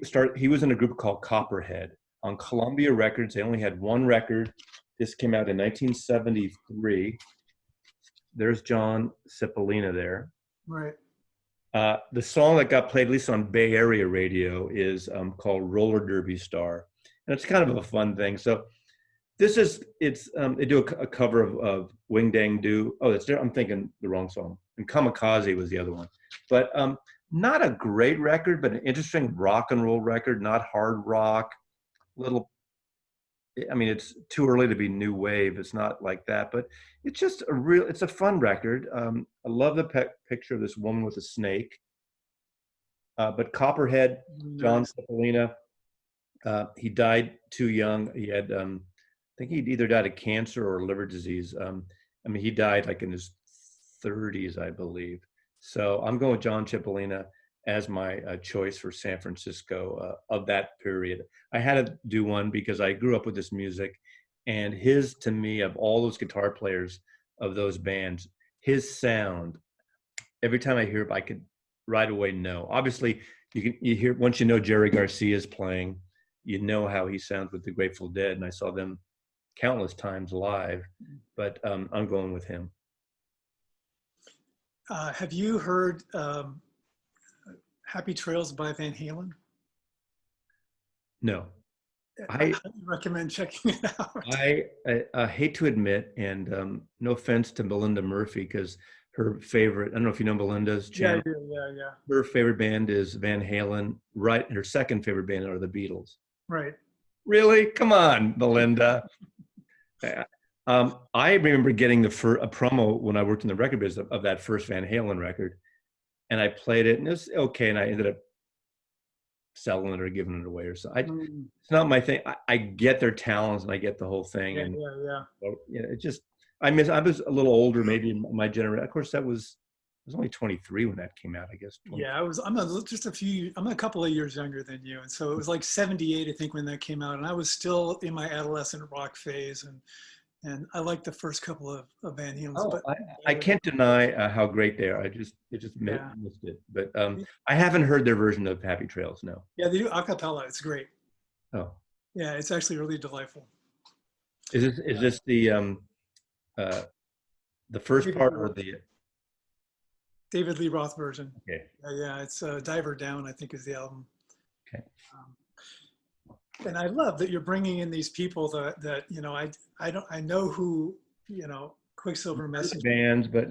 was in a group called Copperhead on Columbia Records. They only had one record. This came out in 1973. There's John Cipollina there. Right. The song that got played, at least on Bay Area radio, is called Roller Derby Star. And it's kind of a fun thing. So they do a cover of Wing Dang Do. Oh, I'm thinking the wrong song. And Kamikaze was the other one. But not a great record, but an interesting rock and roll record, not hard rock. It's too early to be new wave. It's not like that, but it's just it's a fun record. I love the picture of this woman with a snake. But Copperhead, John Cipollina, he died too young. He had, I think he'd either died of cancer or liver disease. He died like in his 30s, I believe. So I'm going with John Cipollina as my choice for San Francisco of that period. I had to do one because I grew up with this music, and to me, of all those guitar players of those bands, his sound, every time I hear it, I could right away know. Obviously, you hear, once you know Jerry Garcia's playing, you know how he sounds with the Grateful Dead, and I saw them countless times live, but I'm going with him. Have you heard Happy Trails by Van Halen? No. I recommend checking it out. I hate to admit, and no offense to Belinda Murphy, because her favorite, I don't know if you know Belinda's channel. Yeah. Her favorite band is Van Halen. Right, her second favorite band are the Beatles. Right. Really? Come on, Belinda. I remember getting a promo when I worked in the record business of that first Van Halen record, and I played it, and it was okay, and I ended up selling it or giving it away or so. It's not my thing. I get their talents and I get the whole thing. It just, I was a little older, maybe in my generation. Of course, I was only 23 when that came out, I guess. 20. Yeah, I'm a couple of years younger than you. And so it was like 78, I think, when that came out. And I was still in my adolescent rock phase. And I liked the first couple of Van Halen's. Oh, but I can't deny how great they are. It just missed it. But I haven't heard their version of Happy Trails, no. Yeah, they do a cappella. It's great. Oh. Yeah, it's actually really delightful. Is this the first part or the David Lee Roth version? Okay. Yeah, it's Diver Down, I think, is the album. Okay. And I love that you're bringing in these people that I know who, Quicksilver Messenger bands, but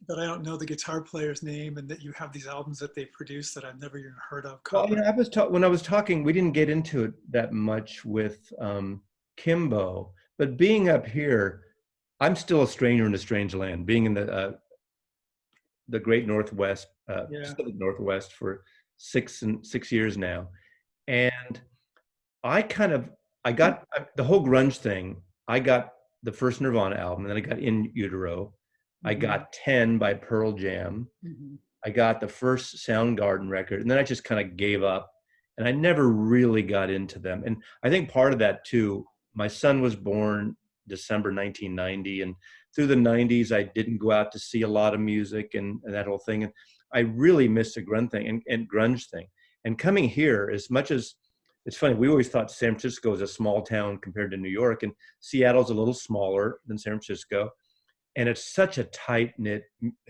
but I don't know the guitar player's name, and that you have these albums that they produce that I've never even heard of. Well, when I was talking, we didn't get into it that much with Kimbo, but being up here, I'm still a stranger in a strange land. Being in the great Northwest, Pacific Northwest for 6 years now, and I got the whole grunge thing. I got the first Nirvana album, and then I got In Utero. Mm-hmm. I got 10 by Pearl Jam. Mm-hmm. I got the first Soundgarden record, and then I just kind of gave up, and I never really got into them. And I think part of that too, my son was born December 1990, and through the 90s, I didn't go out to see a lot of music and that whole thing. And I really missed the grunge thing and grunge thing. And coming here, as much as it's funny, we always thought San Francisco was a small town compared to New York, and Seattle's a little smaller than San Francisco. And it's such a tight-knit,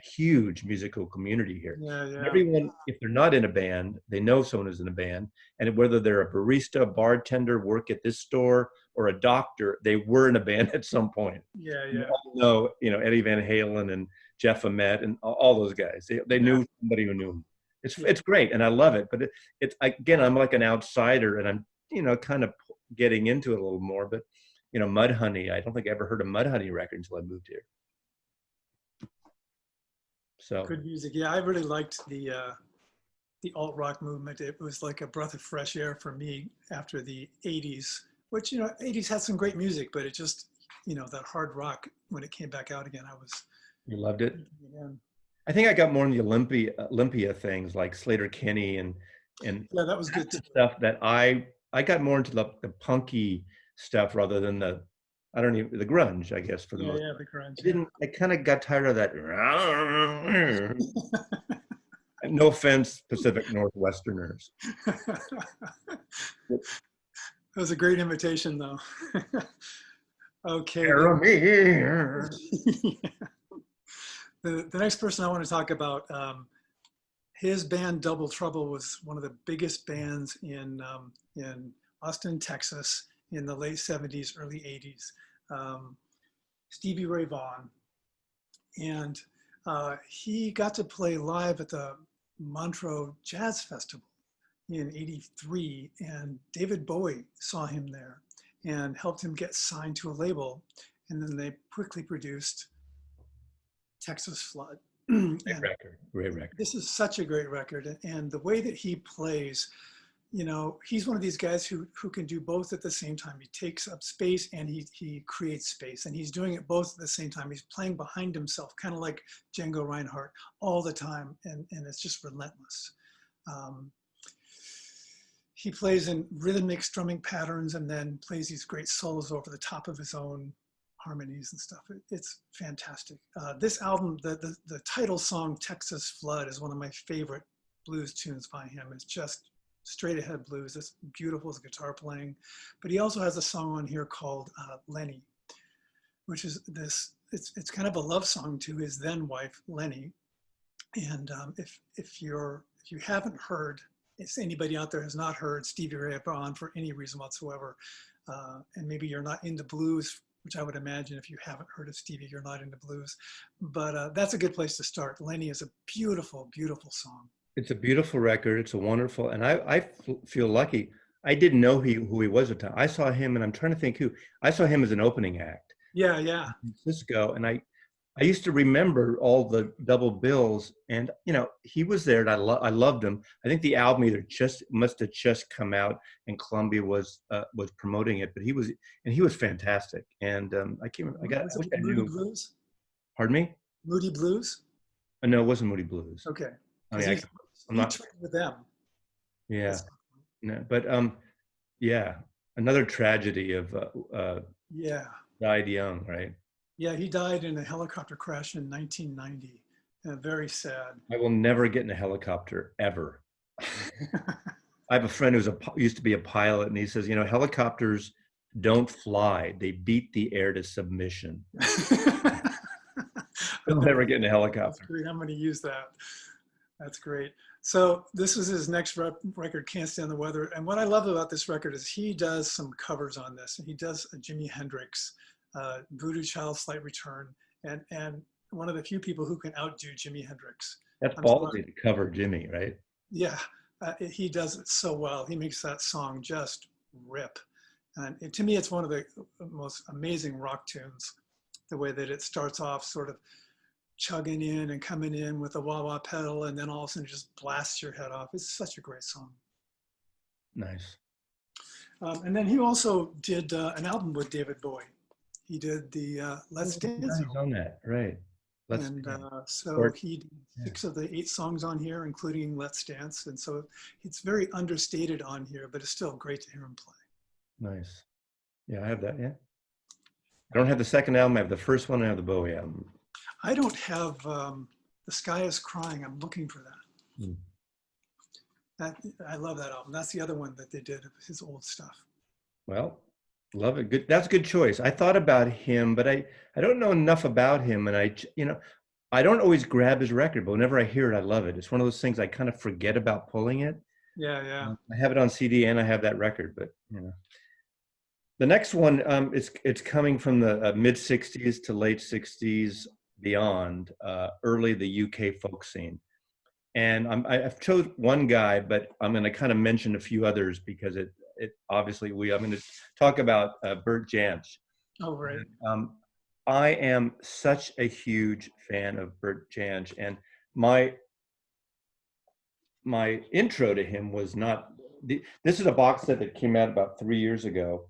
huge musical community here. Yeah. Everyone, if they're not in a band, they know someone who's in a band. And whether they're a barista, bartender, work at this store, or a doctor, they were in a band at some point. Yeah. You all know, Eddie Van Halen and Jeff Ament and all those guys. They knew somebody who knew them. It's great, and I love it. But it's again, I'm like an outsider, and I'm kind of getting into it a little more. But Mudhoney, I don't think I ever heard a Mudhoney record until I moved here. So good music. Yeah, I really liked the alt rock movement. It was like a breath of fresh air for me after the 80s, which 80s had some great music, but it just that hard rock, when it came back out again, you loved it. Yeah. I think I got more in the Olympia things like Slater Kinney and yeah, that was good stuff that I got more into the punky stuff rather than the I don't even, the grunge, I guess, for the most Yeah, part. the grunge. I didn't, I kind of got tired of that. No offense, Pacific Northwesterners. That was a great invitation, though. Okay. The The next person I want to talk about, his band Double Trouble was one of the biggest bands in Austin, Texas in the late 70s, early 80s. Stevie Ray Vaughan. And he got to play live at the Montreux Jazz Festival in '83, and David Bowie saw him there and helped him get signed to a label. And then they quickly produced Texas Flood. Great record. This is such a great record. And the way that he plays, you know, he's one of these guys who can do both at the same time. He takes up space and he creates space, and he's doing it both at the same time. He's playing behind himself, kind of like Django Reinhardt all the time. And it's just relentless. He plays in rhythmic strumming patterns and then plays these great solos over the top of his own harmonies and stuff. It's fantastic. This album, the title song, Texas Flood, is one of my favorite blues tunes by him. It's just straight ahead blues. It's beautiful as guitar playing. But he also has a song on here called Lenny, which is this, it's kind of a love song to his then wife, Lenny. And if you haven't heard, if anybody out there has not heard Stevie Ray Vaughan for any reason whatsoever, and maybe you're not into blues, which I would imagine if you haven't heard of Stevie, you're not into blues. But that's a good place to start. Lenny is a beautiful, beautiful song. It's a beautiful record. It's a wonderful, and I feel lucky. I didn't know who he was at the time. I saw him, and I'm trying to think who. I saw him as an opening act. Yeah, yeah. In Cisco, and I used to remember all the double bills, and you know he was there, and I loved him. I think the album must have just come out, and Columbia was promoting it, but he was fantastic. And I can't remember. I wish I Moody knew. Blues? Pardon me? Moody Blues? No, it wasn't Moody Blues. Okay. I mean, I'm not with them. Yeah. No, but yeah, another tragedy of yeah, died young, right? Yeah, he died in a helicopter crash in 1990. Very sad. I will never get in a helicopter ever. I have a friend who's used to be a pilot, and he says, you know, helicopters don't fly; they beat the air to submission. Don't ever get in a helicopter. That's great. I'm going to use that. That's great. So this was his next record, Can't Stand the Weather. And what I love about this record is he does some covers on this. He does a Jimi Hendrix, Voodoo Child, Slight Return, and one of the few people who can outdo Jimi Hendrix. That's ballsy to cover Jimmy, right? Yeah, he does it so well. He makes that song just rip. And to me, it's one of the most amazing rock tunes, the way that it starts off sort of chugging in and coming in with a wah-wah pedal, and then all of a sudden just blasts your head off. It's such a great song. Nice. And then he also did an album with David Bowie. He did the Let's Dance. He's on that, right? So he did 6 of the 8 songs on here, including Let's Dance. And so it's very understated on here, but it's still great to hear him play. Nice. Yeah, I have that, yeah. I don't have the second album. I have the first one. I have the Bowie album. I don't have The Sky is Crying. I'm looking for that. I love that album. That's the other one that they did of his old stuff. Well, love it. Good. That's a good choice. I thought about him, but I don't know enough about him, and I don't always grab his record, but whenever I hear it, I love it. It's one of those things I kind of forget about pulling it. Yeah, yeah. I have it on CD and I have that record, but you know. The next one, it's coming from the mid '60s to late '60s. Beyond early the UK folk scene, and I've chose one guy, but I'm going to kind of mention a few others because it obviously I'm going to talk about Bert Jansch. Oh, right. I am such a huge fan of Bert Jansch, and my intro to him was not. This is a box set that came out about 3 years ago.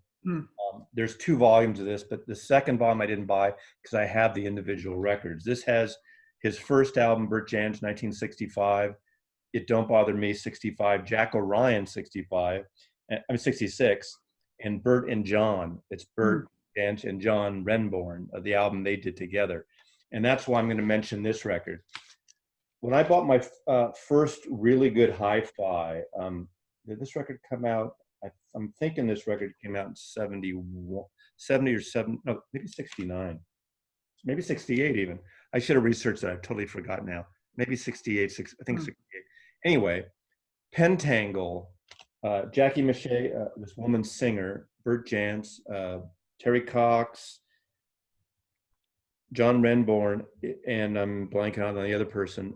There's 2 volumes of this, but the second volume I didn't buy because I have the individual records. This has his first album, Bert Jansch, 1965, It Don't Bother Me, 65, Jack O'Ryan, 65, I'm 66, and Bert and John. It's Bert Jansch and John Renbourn, the album they did together. And that's why I'm going to mention this record. When I bought my first really good hi-fi, did this record come out? I'm thinking this record came out in 70 or 7, no, maybe 69, maybe 68 even. I should have researched that. I've totally forgotten now. Maybe 68, I think 68. Anyway, Pentangle, Jackie Mache, this woman singer, Bert Jansch, Terry Cox, John Renbourn, and I'm blanking out on the other person.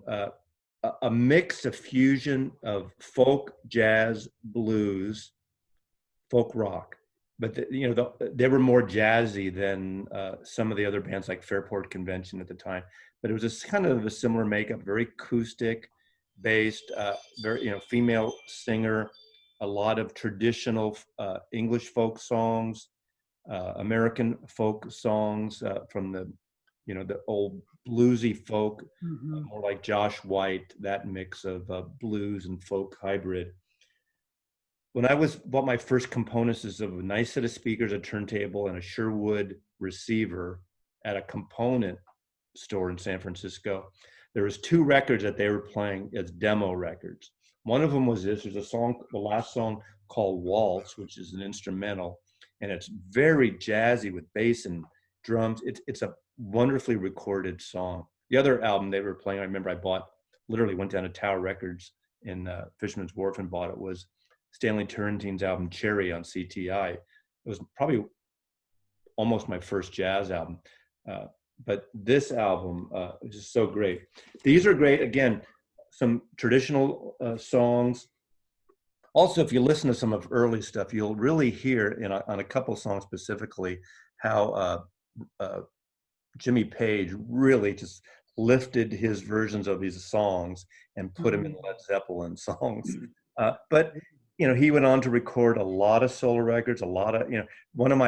A mix, a fusion of folk, jazz, blues, folk rock. But they were more jazzy than some of the other bands like Fairport Convention at the time. But it was just kind of a similar makeup, very acoustic based, very female singer, a lot of traditional English folk songs, American folk songs from the old bluesy folk, more like Josh White, that mix of blues and folk hybrid. When I bought my first components of a nice set of speakers, a turntable, and a Sherwood receiver at a component store in San Francisco, there was 2 records that they were playing as demo records. One of them was this. There's a song, the last song called Waltz, which is an instrumental, and it's very jazzy with bass and drums. It's a wonderfully recorded song. The other album they were playing, I remember I literally went down to Tower Records in Fisherman's Wharf and bought it, was Stanley Turrentine's album Cherry on CTI. It was probably almost my first jazz album. But this album is just so great. These are great. Again, some traditional songs. Also, if you listen to some of early stuff, you'll really hear on a couple songs specifically how Jimmy Page really just lifted his versions of these songs and put them in Led Zeppelin songs. But he went on to record a lot of solo records, a lot of, one of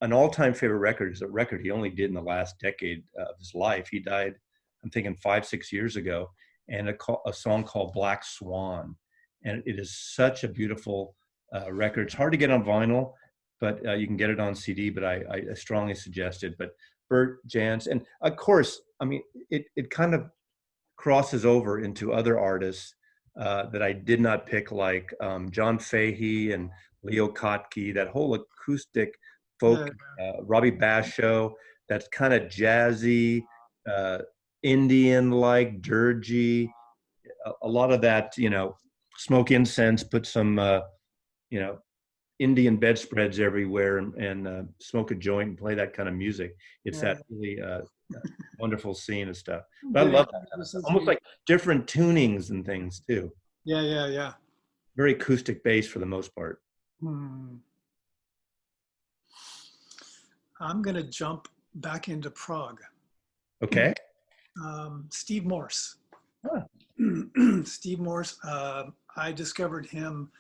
an all-time favorite record is a record he only did in the last decade of his life. He died, I'm thinking 5-6 years ago, and a song called Black Swan. And it is such a beautiful record. It's hard to get on vinyl, but you can get it on CD, but I strongly suggest it. But Bert Jansch, and of course, I mean, it kind of crosses over into other artists that I did not pick, like John Fahey and Leo Kottke, that whole acoustic folk, Robbie Basho, that's kind of jazzy, Indian-like, dirgy, a lot of that, smoke incense, put some, Indian bedspreads everywhere and smoke a joint and play that kind of music. It's that really wonderful scene and stuff. But I love that kind of stuff. Almost like different tunings and things too. Yeah. Very acoustic bass for the most part. I'm going to jump back into Prague. Okay. Steve Morse. Huh. Steve Morse, I discovered him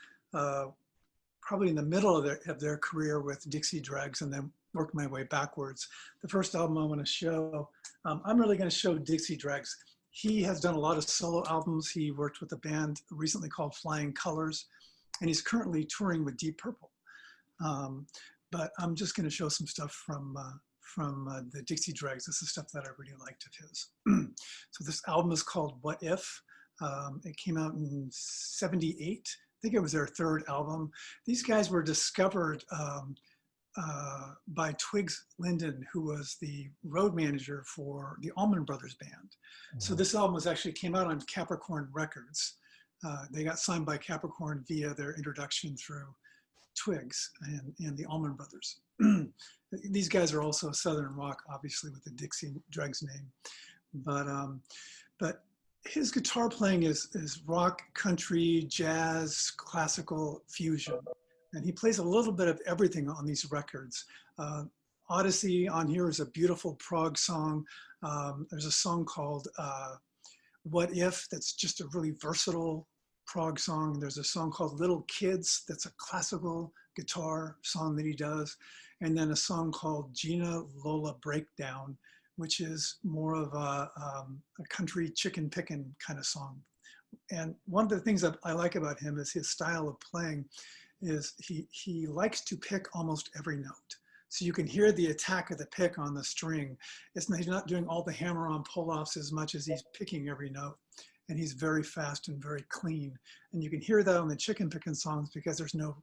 probably in the middle of their career with Dixie Dregs, and then worked my way backwards. The first album I want to show, I'm really going to show Dixie Dregs. He has done a lot of solo albums. He worked with a band recently called Flying Colors, and he's currently touring with Deep Purple. But I'm just going to show some stuff from the Dixie Dregs. This is stuff that I really liked of his. So this album is called What If? It came out in '78. I think it was their 3rd album. These guys were discovered by Twiggs Linden, who was the road manager for the Allman Brothers Band. So this album came out on Capricorn Records. They got signed by Capricorn via their introduction through Twiggs and the Allman Brothers. These guys are also Southern rock, obviously, with the Dixie Dregs name. But his guitar playing is rock, country, jazz, classical fusion. And he plays a little bit of everything on these records. Odyssey on here is a beautiful Prague song. There's a song called What If that's just a really versatile Prague song. There's a song called Little Kids that's a classical guitar song that he does. And then a song called Gina Lola Breakdown, which is more of a country chicken picking kind of song. And one of the things that I like about him is his style of playing is he likes to pick almost every note. So you can hear the attack of the pick on the string. He's not doing all the hammer-on pull-offs as much as he's picking every note. And he's very fast and very clean. And you can hear that on the chicken picking songs because there's no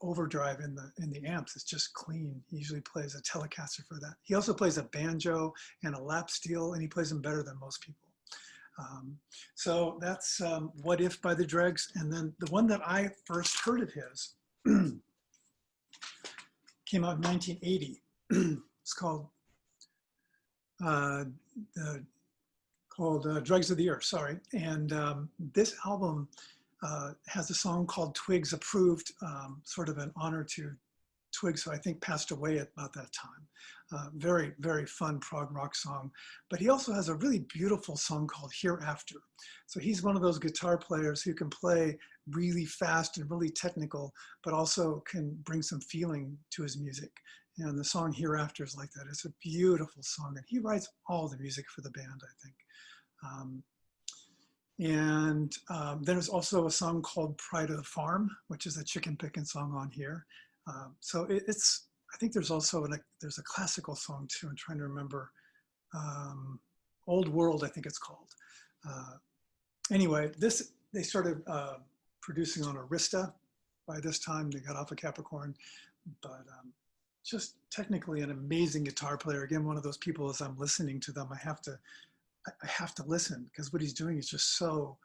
overdrive in the amps. It's just clean. He usually plays a Telecaster for that. He also plays a banjo and a lap steel, and he plays them better than most people. So that's What If by the Dregs. And then the one that I first heard of his came out in 1980. It's called Dregs of the Earth, sorry. And this album has a song called Twigs Approved, sort of an honor to Twigs, who I think passed away at about that time. Very, very fun prog rock song. But he also has a really beautiful song called Hereafter. So he's one of those guitar players who can play really fast and really technical, but also can bring some feeling to his music. And the song Hereafter is like that. It's a beautiful song. And he writes all the music for the band, I think. There's also a song called Pride of the Farm, which is a chicken picking song on here. So I think there's also there's a classical song too. I'm trying to remember. Old World, I think it's called. Anyway, they started producing on Arista by this time. They got off of Capricorn, but just technically an amazing guitar player. Again, one of those people, as I'm listening to them, I have to listen, because what he's doing is just so,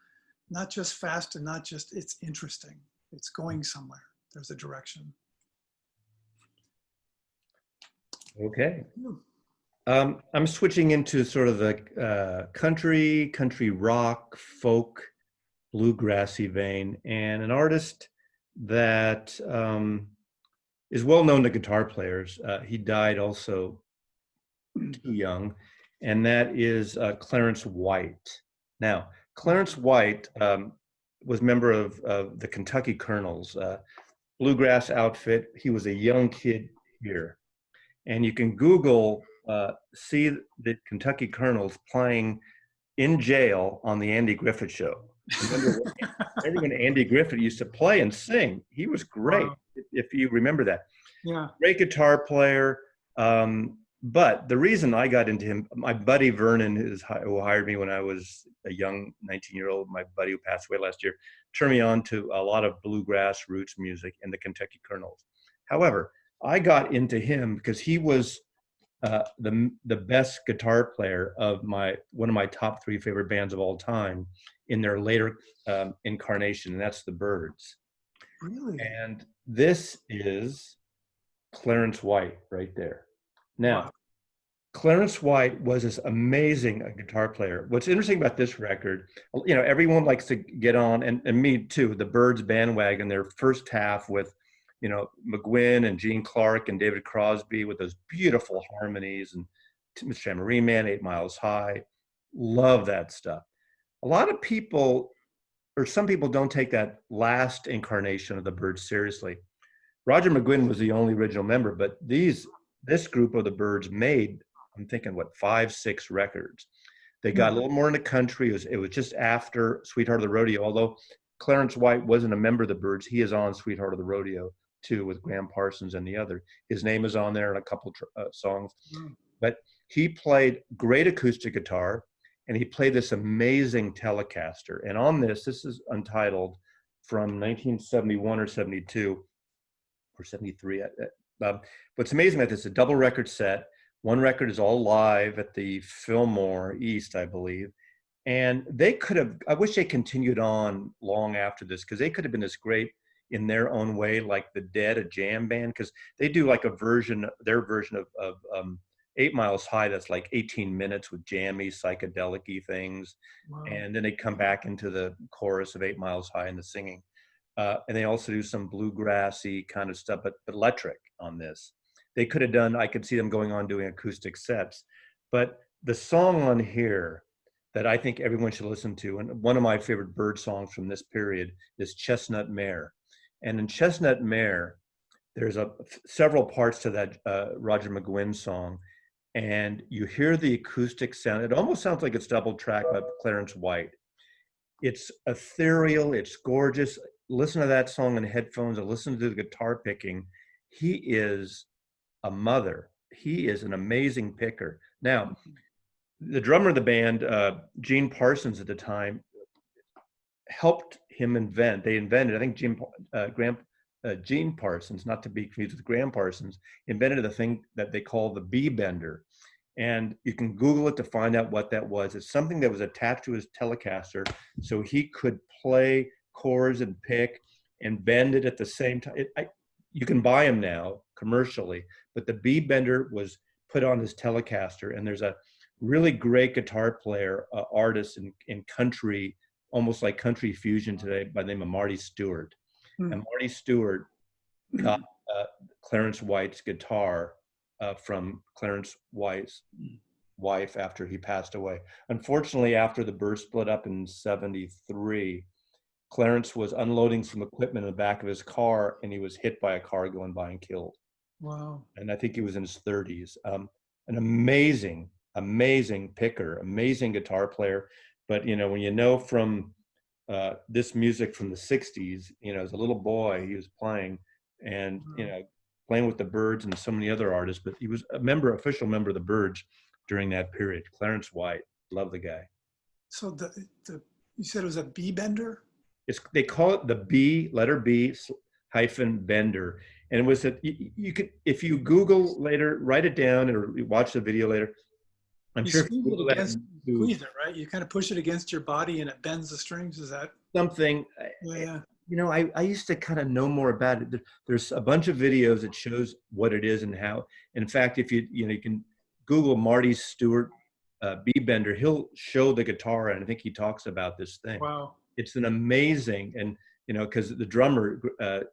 not just fast and not just, it's interesting. It's going somewhere. There's a direction. Okay. I'm switching into sort of the country rock, folk, bluegrassy vein, and an artist that is well known to guitar players. He died also too young, and that is Clarence White. Now, Clarence White was a member of the Kentucky Colonels, bluegrass outfit. He was a young kid here. And you can Google, see the Kentucky Colonels playing in jail on the Andy Griffith Show. Remember when Andy Griffith used to play and sing? He was great, wow. If you remember that. Yeah. Great guitar player. But the reason I got into him, my buddy Vernon, who hired me when I was a young 19-year-old, my buddy who passed away last year, turned me on to a lot of bluegrass roots music and the Kentucky Colonels. However, I got into him because he was the best guitar player of one of my top 3 favorite bands of all time in their later incarnation, and that's the Byrds. Really? And this is Clarence White right there. Now, wow. Clarence White was this amazing guitar player. What's interesting about this record, everyone likes to get on, and me too, the Byrds bandwagon, their first half with McGuinn and Gene Clark and David Crosby with those beautiful harmonies, and Mr. Tambourine Man, 8 Miles High. Love that stuff. A lot of people, or some people, don't take that last incarnation of the Byrds seriously. Roger McGuinn was the only original member, but this group of the Byrds made, I'm thinking, 5, 6 records. They got a little more into country. It was just after Sweetheart of the Rodeo, although Clarence White wasn't a member of the Byrds. He is on Sweetheart of the Rodeo too, with Graham Parsons and the other. His name is on there in a couple songs. But he played great acoustic guitar, and he played this amazing Telecaster. And on this is Untitled from 1971 or 72 or 73. What's amazing about this is a double record set. One record is all live at the Fillmore East, I believe. And they could have, I wish they continued on long after this, because they could have been this great in their own way, like the Dead, a jam band, because they do like their version of 8 Miles High that's like 18 minutes with jammy, psychedelic-y things. Wow. And then they come back into the chorus of 8 Miles High and the singing. And they also do some bluegrassy kind of stuff, but electric on this. They could have done, I could see them going on doing acoustic sets. But the song on here that I think everyone should listen to, and one of my favorite Byrd songs from this period, is Chestnut Mare. And in Chestnut Mare, there's several parts to that Roger McGuinn song, and you hear the acoustic sound. It almost sounds like it's double tracked by Clarence White. It's ethereal, it's gorgeous. Listen to that song in headphones and listen to the guitar picking, he is a mother. He is an amazing picker. Now, the drummer of the band, Gene Parsons at the time, helped him invent. They invented, I think Gene Parsons, not to be confused with Graham Parsons, invented a thing that they call the B bender. And you can Google it to find out what that was. It's something that was attached to his Telecaster, so he could play chords and pick and bend it at the same time. You can buy them now commercially, but the B bender was put on his Telecaster. And there's a really great guitar player, artist in country, almost like country fusion today, by the name of Marty Stewart. And Marty Stewart got Clarence White's guitar from Clarence White's wife after he passed away. Unfortunately, after the Byrds split up in '73, Clarence was unloading some equipment in the back of his car, and he was hit by a car going by and killed. Wow. And I think he was in his 30s. An amazing, amazing picker, amazing guitar player. But, you know, when you know from this music from the 60s, you know, as a little boy, he was playing and, you know, playing with the Byrds and so many other artists, but he was a official member of the Byrds during that period. Clarence White, love the guy. So you said it was a B bender? They call it the B, letter B hyphen bender. And it was that you could, if you Google later, write it down or watch the video later. I'm sure squeeze it, right? You kind of push it against your body and it bends the strings. Is that something? Yeah. You know, I used to kind of know more about it. There's a bunch of videos that shows what it is and how. In fact, if you can Google Marty Stewart B bender, he'll show the guitar, and I think he talks about this thing. Wow. It's an amazing, and you know, because the drummer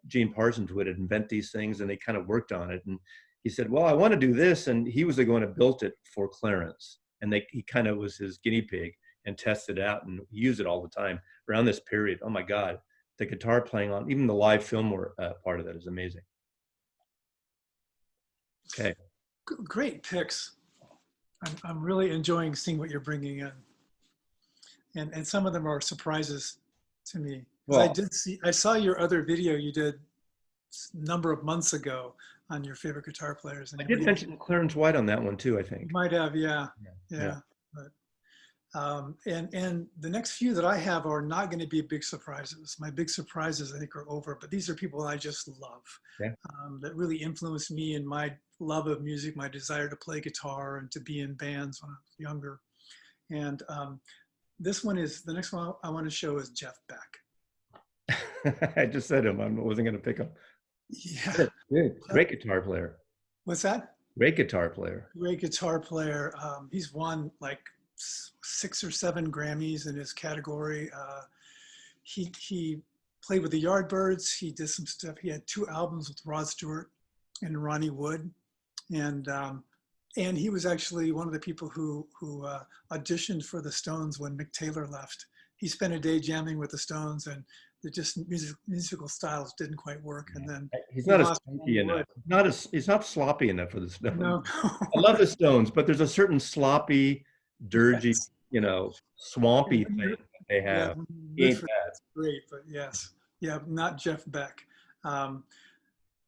Gene Parsons would invent these things, and they kind of worked on it. And he said, "Well, I want to do this," and he was the one who built it for Clarence, and he kind of was his guinea pig and tested it out, and he used it all the time around this period. Oh my God. The guitar playing on, even the live film part of that is amazing. Okay. Great picks. I'm really enjoying seeing what you're bringing in. And some of them are surprises to me. Well, I saw your other video you did a number of months ago on your favorite guitar players. And I did mention Clarence White on that one too, I think. You might have, yeah. But, and the next few that I have are not going to be big surprises. My big surprises, I think, are over, but these are people I just love, that really influenced me in my love of music, my desire to play guitar and to be in bands when I was younger. And the next one I want to show is Jeff Beck. I just said him. I wasn't going to pick him. Yeah. Good. Great guitar player. What's that? Great guitar player. Great guitar player. He's won like 6 or 7 Grammys in his category. He played with the Yardbirds. He did some stuff. He had 2 albums with Rod Stewart and Ronnie Wood, and he was actually one of the people who auditioned for the Stones when Mick Taylor left. He spent a day jamming with the Stones, and musical styles didn't quite work. And then he's not as funky enough. He's not sloppy enough for the Stones. No. I love the Stones, but there's a certain sloppy, dirgy, you know, swampy thing that they have. That's great, but yes, not Jeff Beck.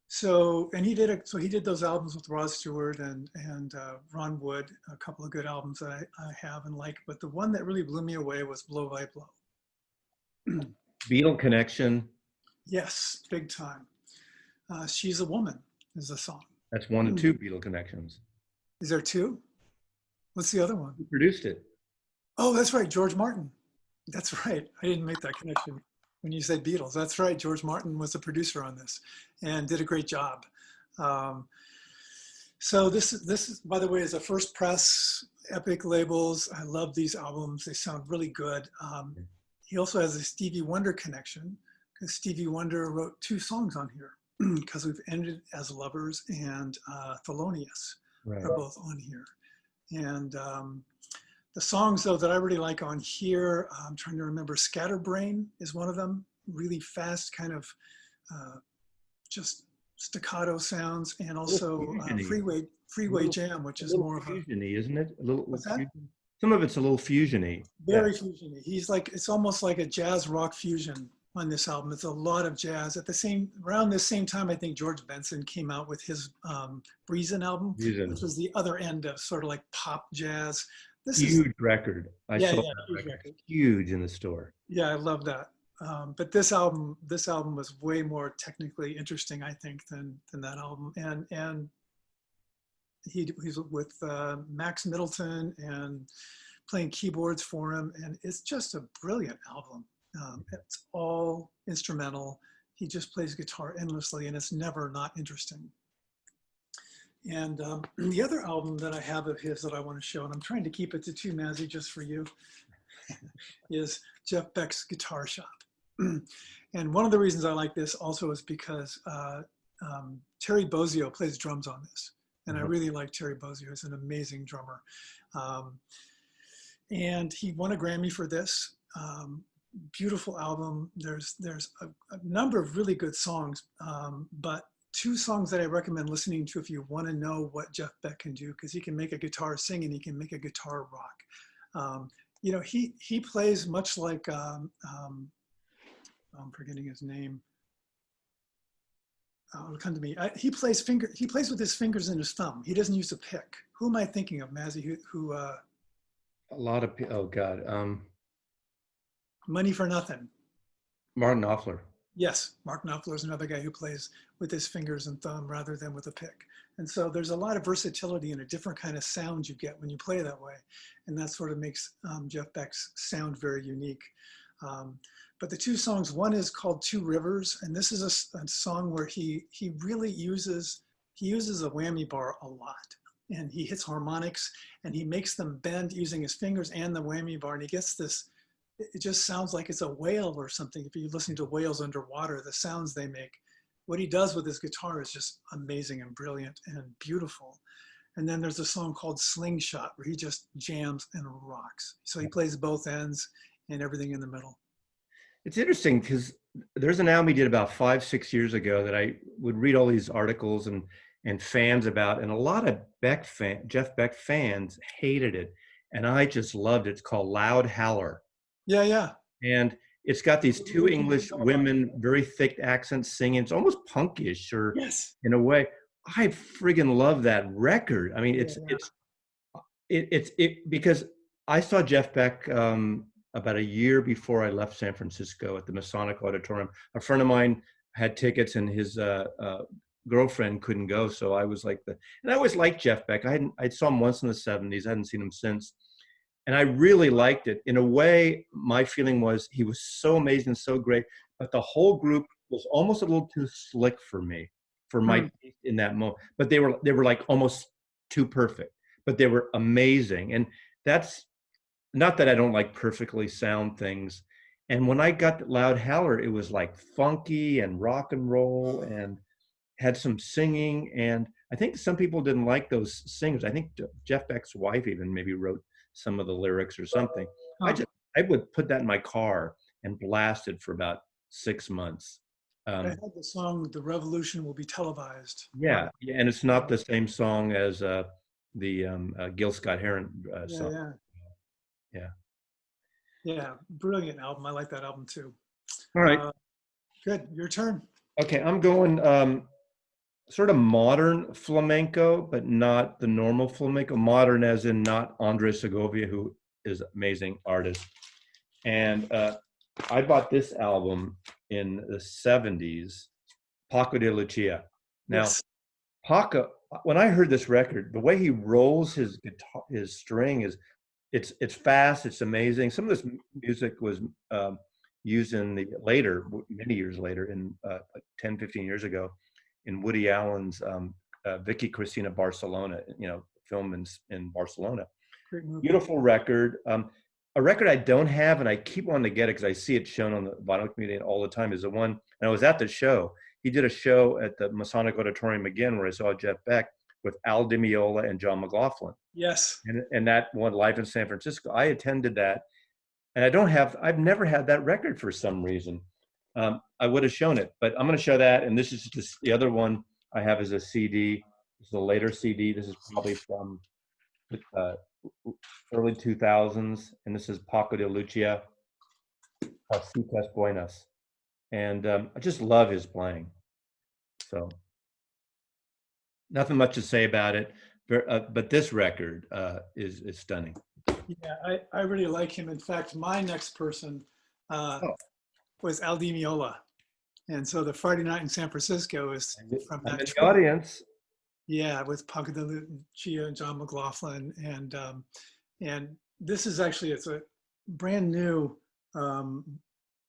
So he did those albums with Rod Stewart and Ron Wood, a couple of good albums that I have and like. But the one that really blew me away was Blow by Blow. Beatle connection. Yes, big time. She's a Woman is a song. That's 1 and 2 Beatle connections. Is there 2? What's the other one? Who produced it? Oh, that's right, George Martin. That's right. I didn't make that connection when you said Beatles. That's right. George Martin was the producer on this and did a great job. So this is, by the way, is a first press, Epic labels. I love these albums. They sound really good. He also has a Stevie Wonder connection because Stevie Wonder wrote 2 songs on here, Because We've Ended as Lovers and Thelonious are both on here. And the songs, though, that I really like on here, I'm trying to remember, Scatterbrain is one of them. Really fast, kind of just staccato sounds, and also Freeway Jam, which is more of a fusiony, isn't it? A little. What's that? Some of it's a little fusiony. Very fusiony. He's like, it's almost like a jazz rock fusion on this album. It's a lot of jazz. Around this same time, I think George Benson came out with his Reason album, Reason. which was the other end of sort of like pop jazz. This is, Huge record. I yeah, saw yeah, that huge record. record. Huge in the store. Yeah, I love that. But this album was way more technically interesting, I think, than that album. And he's with Max Middleton and playing keyboards for him, and it's just a brilliant album. It's all instrumental. He just plays guitar endlessly, and it's never not interesting. And the other album that I have of his that I want to show, and I'm trying to keep it to two, Mazzy, just for you, is Jeff Beck's Guitar Shop. And one of the reasons I like this also is because Terry Bozzio plays drums on this. And I really like Terry Bozzio. He's an amazing drummer. And he won a Grammy for this. Beautiful album. There's a number of really good songs, but two songs that I recommend listening to if you want to know what Jeff Beck can do, because he can make a guitar sing and he can make a guitar rock. You know, he plays much like, I'm forgetting his name. It'll come to me. He plays with his fingers and his thumb. He doesn't use a pick. Who am I thinking of, Mazzy? A lot of people. Oh God. Money for Nothing. Martin Knopfler. Yes, Mark Knopfler is another guy who plays with his fingers and thumb rather than with a pick. And so there's a lot of versatility and a different kind of sound you get when you play that way. And that sort of makes Jeff Beck's sound very unique. But the two songs, one is called Two Rivers, and this is a song where he really uses a whammy bar a lot. And he hits harmonics and he makes them bend using his fingers and the whammy bar, and he gets this, it just sounds like it's a whale or something. If you listen to whales underwater, the sounds they make. What he does with his guitar is just amazing and brilliant and beautiful. And then there's a song called Slingshot where he just jams and rocks. So he plays both ends and everything in the middle. It's interesting because there's an album he did about 5-6 years ago that I would read all these articles and fans about, and a lot of Jeff Beck fans hated it, and I just loved it. It's called Loud Howler. Yeah, yeah. And it's got these two English women, very thick accents singing. It's almost punkish, or yes, in a way. I friggin' love that record. I mean, it's because I saw Jeff Beck about a year before I left San Francisco at the Masonic Auditorium. A friend of mine had tickets, and his girlfriend couldn't go, so I was like and I always liked Jeff Beck. I saw him once in the 70s. I hadn't seen him since. And I really liked it. In a way, my feeling was he was so amazing, so great, but the whole group was almost a little too slick for me, for my taste in that moment. But they were like almost too perfect, but they were amazing. And that's not that I don't like perfectly sound things. And when I got Loud Howler, it was like funky and rock and roll and had some singing. And I think some people didn't like those singers. I think Jeff Beck's wife even maybe wrote some of the lyrics or something. I would put that in my car and blast it for about 6 months. I had the song "The Revolution Will Be Televised." Yeah, and it's not the same song as the Gil Scott-Heron song. Yeah, brilliant album. I like that album too. All right, good. Your turn. Okay, I'm going sort of modern flamenco, but not the normal flamenco. Modern as in not Andres Segovia, who is an amazing artist. And I bought this album in the 70s, Paco de Lucia. Now, yes. Paco, when I heard this record, the way he rolls his guitar, his string it's fast, it's amazing. Some of this music was used in many years later, in 10, 15 years ago, in Woody Allen's Vicky Cristina Barcelona, film in Barcelona. Beautiful record. A record I don't have, and I keep wanting to get it because I see it shown on the vinyl community all the time, is the one, and I was at the show. He did a show at the Masonic Auditorium again where I saw Jeff Beck with Al Di Meola and John McLaughlin. Yes. And that one live in San Francisco. I attended that, and I've never had that record for some reason. I would have shown it, but I'm going to show that. And this is just the other one I have as a CD. This is a later CD. This is probably from early 2000s. And this is Paco de Lucia, Citas Buenas. and I just love his playing. So nothing much to say about it, but this record is stunning. Yeah, I really like him. In fact, my next person Oh, was Al Di Meola. And so the Friday Night in San Francisco is from I'm that in the tour. audience. Yeah, with Paco de Lucia and John McLaughlin. And this is actually, it's a brand new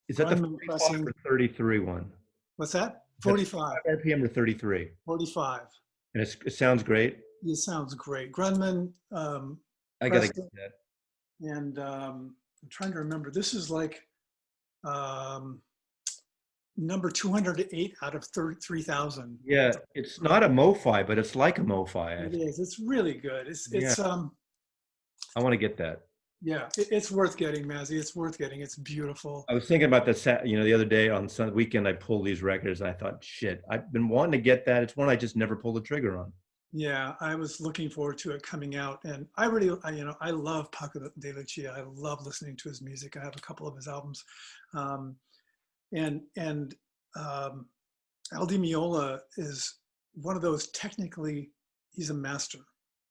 Is that the Grundman 45 pressing. or 33 one? What's that? Is that 45. RPM or 33? 45. And it sounds great. It sounds great. Grundman I gotta pressed get it. that. And I'm trying to remember. This is like number 208 out of 3,000. Yeah, it's not a MoFi, but it's like a MoFi. It is. It's really good. It's I want to get that. yeah, it's worth getting, Mazzy. It's worth getting. It's beautiful. I was thinking about this, the other day on Sunday weekend, I pulled these records and I thought, shit, I've been wanting to get that. It's one I just never pulled the trigger on. Yeah, I was looking forward to it coming out, and I really, I love Paco de Lucia. I love listening to his music. I have a couple of his albums, and Al Di Meola is one of those. Technically, he's a master.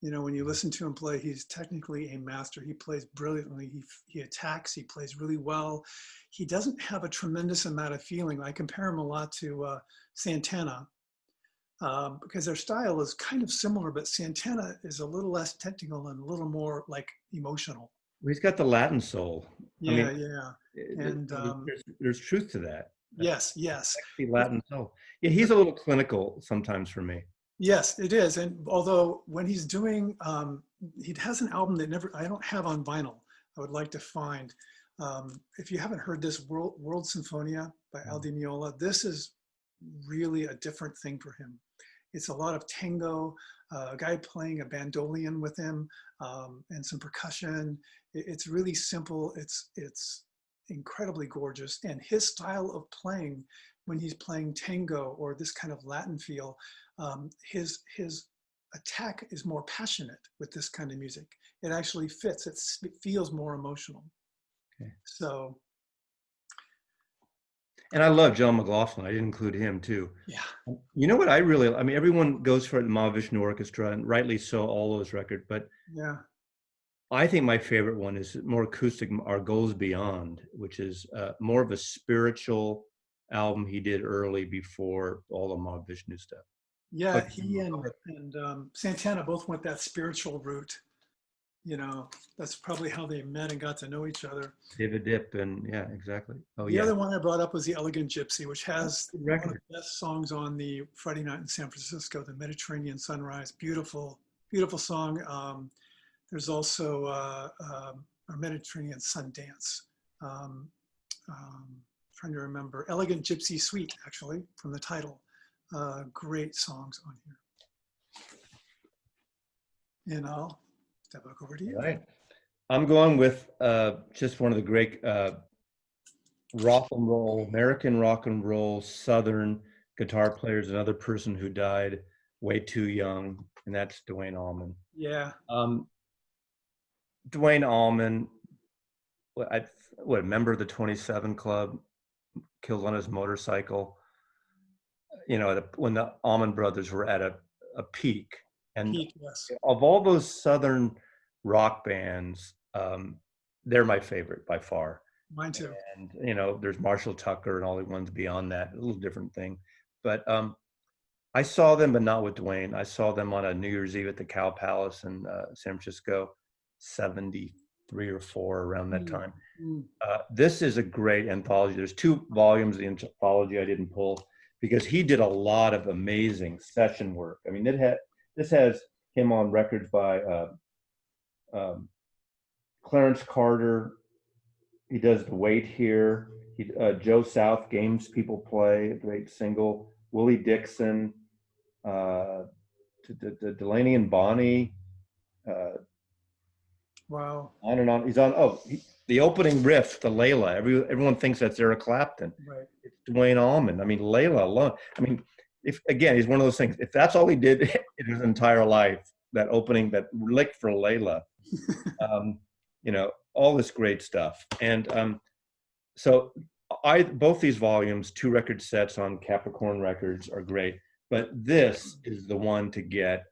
When you listen to him play, he's technically a master. He plays brilliantly. He attacks. He plays really well. He doesn't have a tremendous amount of feeling. I compare him a lot to Santana. Because their style is kind of similar, but Santana is a little less technical and a little more like emotional. Well, he's got the Latin soul. Yeah, I mean, yeah. And there's truth to that. yes. Sexy Latin soul. Yeah, he's a little clinical sometimes for me. Yes, it is. And although when he's doing, he has an album that I don't have on vinyl. I would like to find. If you haven't heard this World Symphonia by Al Di Meola, this is really a different thing for him. It's a lot of tango, a guy playing a bandolion with him, and some percussion. It's really simple. It's incredibly gorgeous. And his style of playing, when he's playing tango or this kind of Latin feel, his attack is more passionate with this kind of music. It actually fits. It feels more emotional. Okay. So. And I love John McLaughlin. I didn't include him too. Yeah. You know what everyone goes for the Mahavishnu Orchestra, and rightly so, all those records. But yeah, I think my favorite one is more acoustic, Our Goes Beyond, which is more of a spiritual album he did early before all the Mahavishnu stuff. Yeah, he and Santana both went that spiritual route. That's probably how they met and got to know each other. David Dip, and yeah, exactly. The other one I brought up was the Elegant Gypsy, which has one of the best songs on the Friday Night in San Francisco, the Mediterranean Sunrise. Beautiful, beautiful song. There's also a Mediterranean Sundance. Trying to remember. Elegant Gypsy Suite, actually, from the title. Great songs on here. And I'll step back over to you. All right. I'm going with just one of the great American rock and roll, Southern guitar players, another person who died way too young, and that's Duane Allman. Yeah. Duane Allman, a member of the 27 Club, killed on his motorcycle. When the Allman Brothers were at a peak. And yes. Of all those Southern rock bands, they're my favorite by far. Mine too. And there's Marshall Tucker and all the ones beyond that, a little different thing. But I saw them, but not with Duane. I saw them on a New Year's Eve at the Cow Palace in San Francisco, 73 or 4 around that time. This is a great anthology. There's 2 volumes of the anthology I didn't pull because he did a lot of amazing session work. I mean, this has him on records by Clarence Carter. He does The Wait Here. Joe South, Games People Play, a great single. Willie Dixon, Delaney and Bonnie. Wow. On and on. He's on. The opening riff, the Layla. Everyone thinks that's Eric Clapton. Right. It's Duane Allman. I mean, Layla alone. I mean, he's one of those things. If that's all he did in his entire life, that opening, that lick for Layla, all this great stuff. And so both these volumes, 2 record sets on Capricorn Records, are great. But this is the one to get,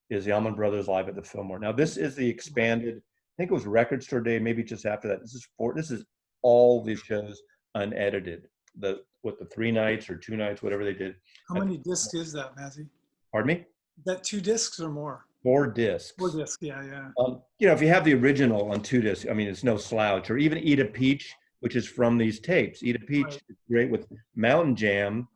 is the Allman Brothers Live at the Fillmore. Now, this is the expanded, I think it was Record Store Day, maybe just after that. This is all the shows unedited. The 3 nights or 2 nights, whatever they did. How many discs is that, Mazzy? Pardon me? Is that 2 discs or more? 4 discs. 4 discs, yeah. If you have the original on 2 discs, I mean, it's no slouch. Or even Eat a Peach, which is from these tapes. Eat a Peach is great with Mountain Jam.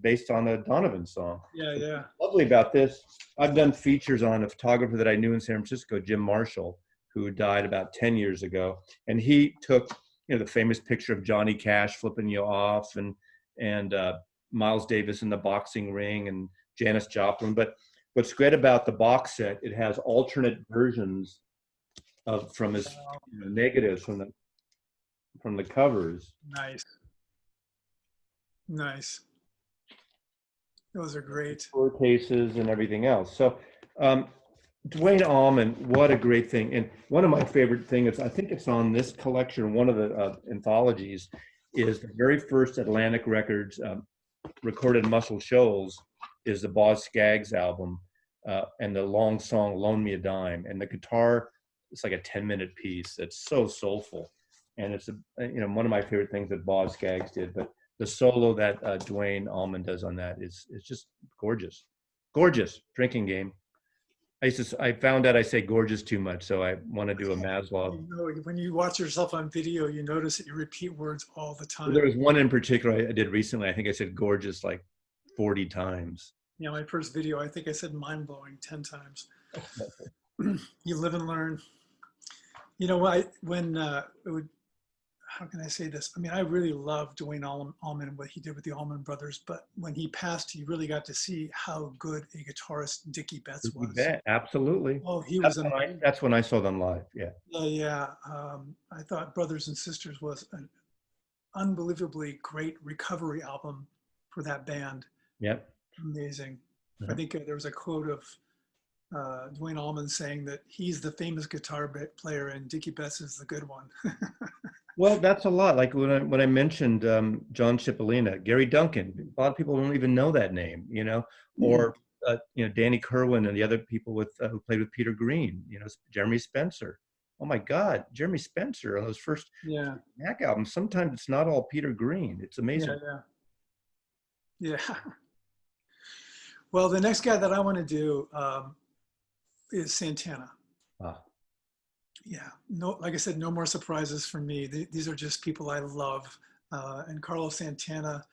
Based on a Donovan song. Yeah. Lovely about this, I've done features on a photographer that I knew in San Francisco, Jim Marshall, who died about 10 years ago. And he took, the famous picture of Johnny Cash flipping you off and Miles Davis in the boxing ring and Janis Joplin. But what's great about the box set, it has alternate versions from his negatives from the covers. Nice. Those are great. Tour cases and everything else. So Duane Allman, what a great thing. And one of my favorite things, I think it's on this collection, one of the anthologies, is the very first Atlantic Records recorded Muscle Shoals is the Boz Scaggs album and the long song Loan Me a Dime. And the guitar, it's like a 10-minute piece. It's so soulful. And it's one of my favorite things that Boz Scaggs did. But the solo that Duane Allman does on that is just gorgeous. Gorgeous. Drinking Game. I found out I say gorgeous too much, so I want to do a Maslow. When you watch yourself on video, you notice that you repeat words all the time. There was one in particular I did recently. I think I said gorgeous like 40 times. Yeah, my first video, I think I said mind-blowing 10 times. You live and learn. How can I say this? I mean, I really love Duane Allman and what he did with the Allman Brothers, but when he passed, you really got to see how good a guitarist Dickie Betts was. Absolutely. Oh, he was amazing. That's when I saw them live, yeah. Yeah. I thought Brothers and Sisters was an unbelievably great recovery album for that band. Yep. Amazing. I think there was a quote of Duane Allman saying that he's the famous guitar player and Dickie Betts is the good one. Well, that's a lot. Like when I mentioned John Cipollina, Gary Duncan, a lot of people don't even know that name, or Danny Kerwin and the other people who played with Peter Green, Jeremy Spencer. Oh my God, Jeremy Spencer on those first Mac albums. Sometimes it's not all Peter Green. It's amazing. Yeah. Well, the next guy that I want to do is Santana. Yeah, like I said, no more surprises for me. These are just people I love. And Carlos Santana,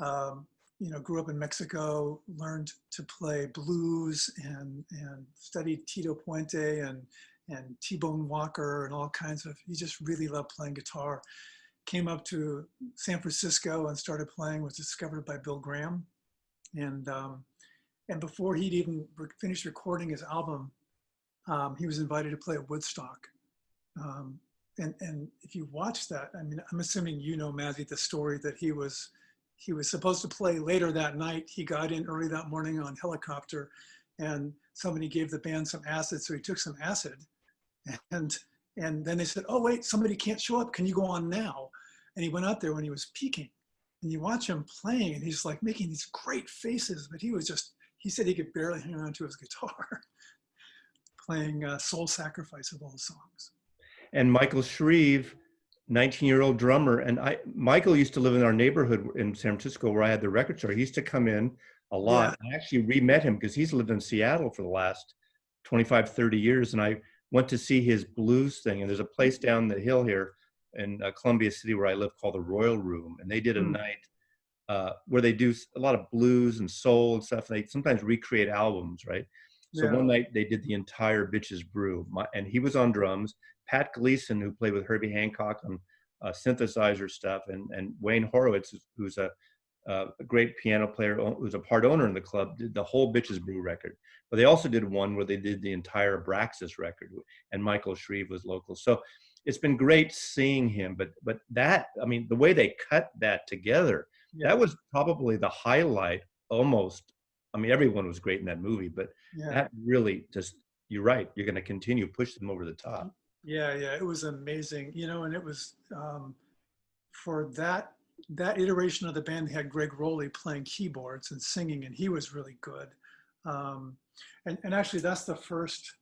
grew up in Mexico, learned to play blues and studied Tito Puente and T-Bone Walker and all kinds of, he just really loved playing guitar. Came up to San Francisco and started playing, was discovered by Bill Graham. And before he'd even finished recording his album, he was invited to play at Woodstock. And if you watch that, I mean, I'm assuming Mazzy, the story that he was supposed to play later that night. He got in early that morning on helicopter and somebody gave the band some acid. So he took some acid and then they said, oh wait, somebody can't show up. Can you go on now? And he went out there when he was peaking and you watch him playing and he's like making these great faces, but he said he could barely hang on to his guitar. Playing Soul Sacrifice of all the songs. And Michael Shreve, 19-year-old drummer. And Michael used to live in our neighborhood in San Francisco where I had the record store. He used to come in a lot. Yeah. I actually re-met him because he's lived in Seattle for the last 25, 30 years. And I went to see his blues thing. And there's a place down the hill here in Columbia City where I live called the Royal Room. And they did a night where they do a lot of blues and soul and stuff. And they sometimes recreate albums, right? So one night they did the entire Bitches Brew, and he was on drums. Pat Gleason, who played with Herbie Hancock on synthesizer stuff, and Wayne Horowitz, who's a great piano player, who's a part owner in the club, did the whole Bitches Brew record. But they also did one where they did the entire Abraxas record, and Michael Shreve was local. So it's been great seeing him. But that, I mean, the way they cut that together, that was probably the highlight almost. I mean, everyone was great in that movie, but that really just, you're right. You're going to continue to push them over the top. Yeah. It was amazing, and it was, for that iteration of the band, they had Greg Rowley playing keyboards and singing, and he was really good. And actually, that's the first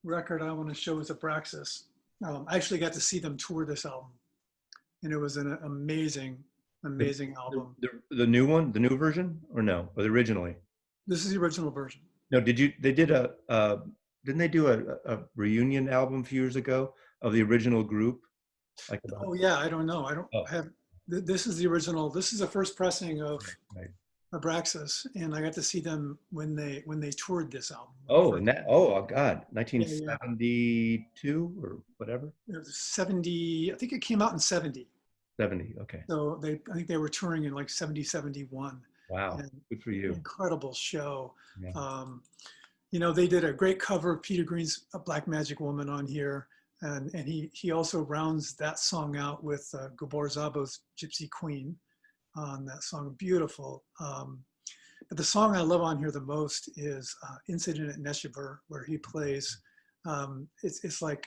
record I want to show is Abraxas. I actually got to see them tour this album, and it was an amazing album. The new one, the new version, or no? Or the originally? This is the original version. No, didn't they do a reunion album a few years ago of the original group? Like oh yeah, I don't know. I don't have. This is the original. This is the first pressing of Abraxas, and I got to see them when they toured this album. Oh, and that, oh God, 1972 or whatever. It was 70. I think it came out in 70. 70. Okay. So I think they were touring in like 70, 71. Wow, good for you. Incredible show. Yeah. You know, they did a great cover of Peter Green's "A Black Magic Woman" on here. And he also rounds that song out with Gabor Szabo's Gypsy Queen on that song, beautiful. But the song I love on here the most is Incident at Nesheber, where he plays, it's like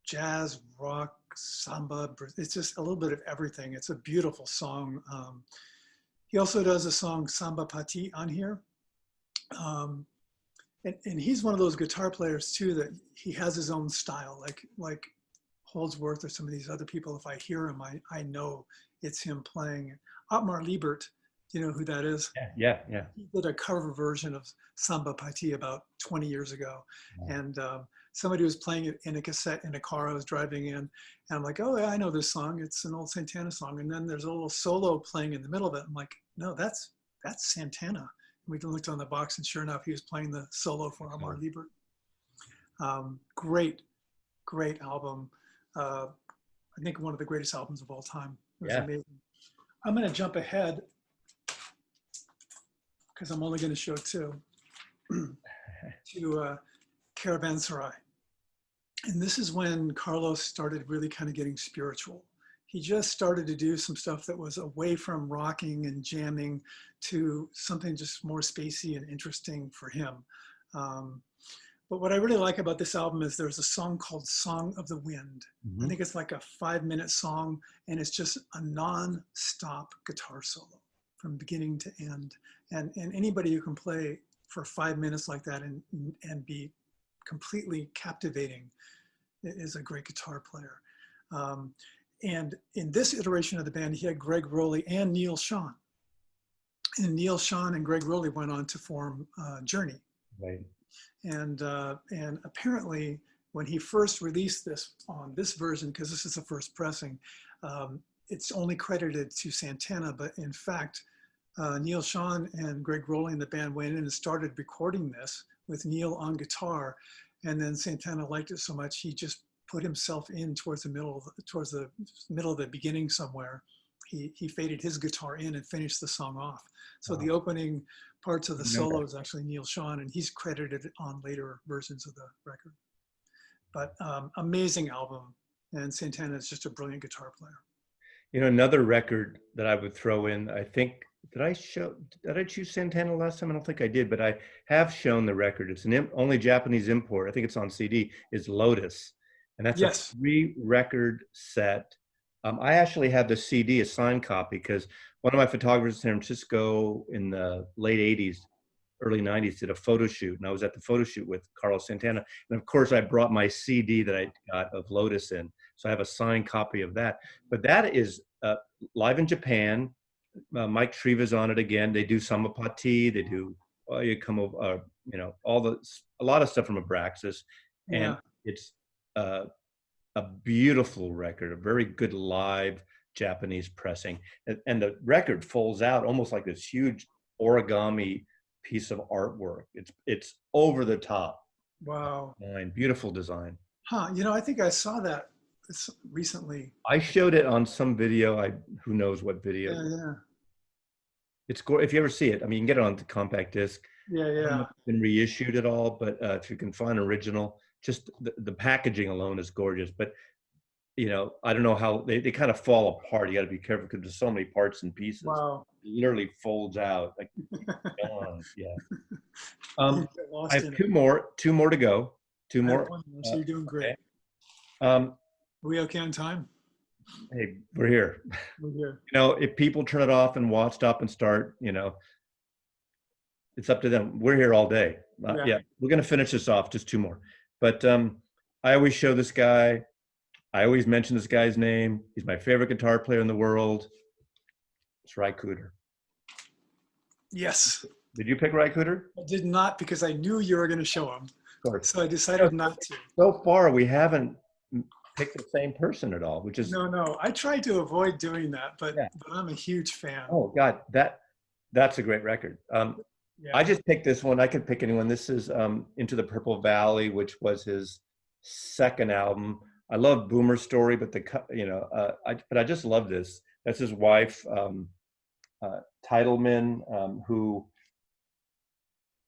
jazz, rock, samba, it's just a little bit of everything. It's a beautiful song. He also does a song Samba Pati on here. And he's one of those guitar players too, that he has his own style, like Holdsworth or some of these other people. If I hear him, I know it's him playing. Otmar Liebert, do you know who that is? Yeah. He did a cover version of Samba Pati about 20 years ago. Yeah. And somebody was playing it in a cassette in a car I was driving in. And I'm like, oh yeah, I know this song. It's an old Santana song. And then there's a little solo playing in the middle of it. I'm like, no, that's Santana. We looked on the box, and sure enough, he was playing the solo for Otmar Liebert. Great album. I think one of the greatest albums of all time. It was amazing. I'm going to jump ahead because I'm only going to show two to Caravanserai. And this is when Carlos started really kind of getting spiritual. He just started to do some stuff that was away from rocking and jamming to something just more spacey and interesting for him. But what I really like about this album is there's a song called Song of the Wind. Mm-hmm. I think it's like a 5-minute song, and it's just a non-stop guitar solo from beginning to end. And anybody who can play for 5 minutes like that and be completely captivating is a great guitar player. And in this iteration of the band, he had Greg Rowley and Neil Schon. And Neil Schon and Greg Rowley went on to form Journey. Right. And apparently, when he first released this on this version, because this is the first pressing, it's only credited to Santana. But in fact, Neil Schon and Greg Rowley and the band went in and started recording this with Neil on guitar. And then Santana liked it so much, he just put himself in towards the middle of the beginning somewhere. He faded his guitar in and finished the song off. So the opening parts of the solo is actually Neil Schon, and he's credited on later versions of the record. But amazing album, and Santana is just a brilliant guitar player. You know, another record that I would throw in, I think, did I choose Santana last time? I don't think I did, but I have shown the record. It's an only Japanese import. I think it's on CD, is Lotus. And that's a 3-record set. I actually have the CD, a signed copy, because one of my photographers in San Francisco in the late 80s, early 90s did a photo shoot. And I was at the photo shoot with Carlos Santana. And of course, I brought my CD that I got of Lotus in. So I have a signed copy of that. But that is live in Japan. Mike Shriva's on it again. They do Samba Pati. They do, a lot of stuff from Abraxas. And it's a beautiful record, a very good live Japanese pressing. And the record folds out almost like this huge origami piece of artwork. It's over the top. Wow. Beautiful design. Huh, you know, I think I saw that recently. I showed it on some video, who knows what video. Yeah. It's if you ever see it, I mean, you can get it on the compact disc. Yeah. It's been reissued at all, but if you can find original, just the packaging alone is gorgeous. But, you know, I don't know how they kind of fall apart. You got to be careful because there's so many parts and pieces. Wow. It literally folds out. Like, yeah. I have two more to go. Two more. So you're doing great. Okay. Are we okay on time? Hey, we're here. We're here. You know, if people turn it off and watch, stop and start, you know, it's up to them. We're here all day. Yeah. Yeah, we're going to finish this off. Just two more. But I always show this guy. I always mention this guy's name. He's my favorite guitar player in the world. It's Ry Cooder. Yes. Did you pick Ry Cooder? I did not, because I knew you were going to show him. Of course. So I decided not to. So far, we haven't picked the same person at all, which is No. I tried to avoid doing that, but I'm a huge fan. Oh God, that's a great record. Yeah. I just picked this one. I could pick anyone. This is Into the Purple Valley, which was his second album. I love Boomer Story, but I just love this. That's his wife, Titleman, who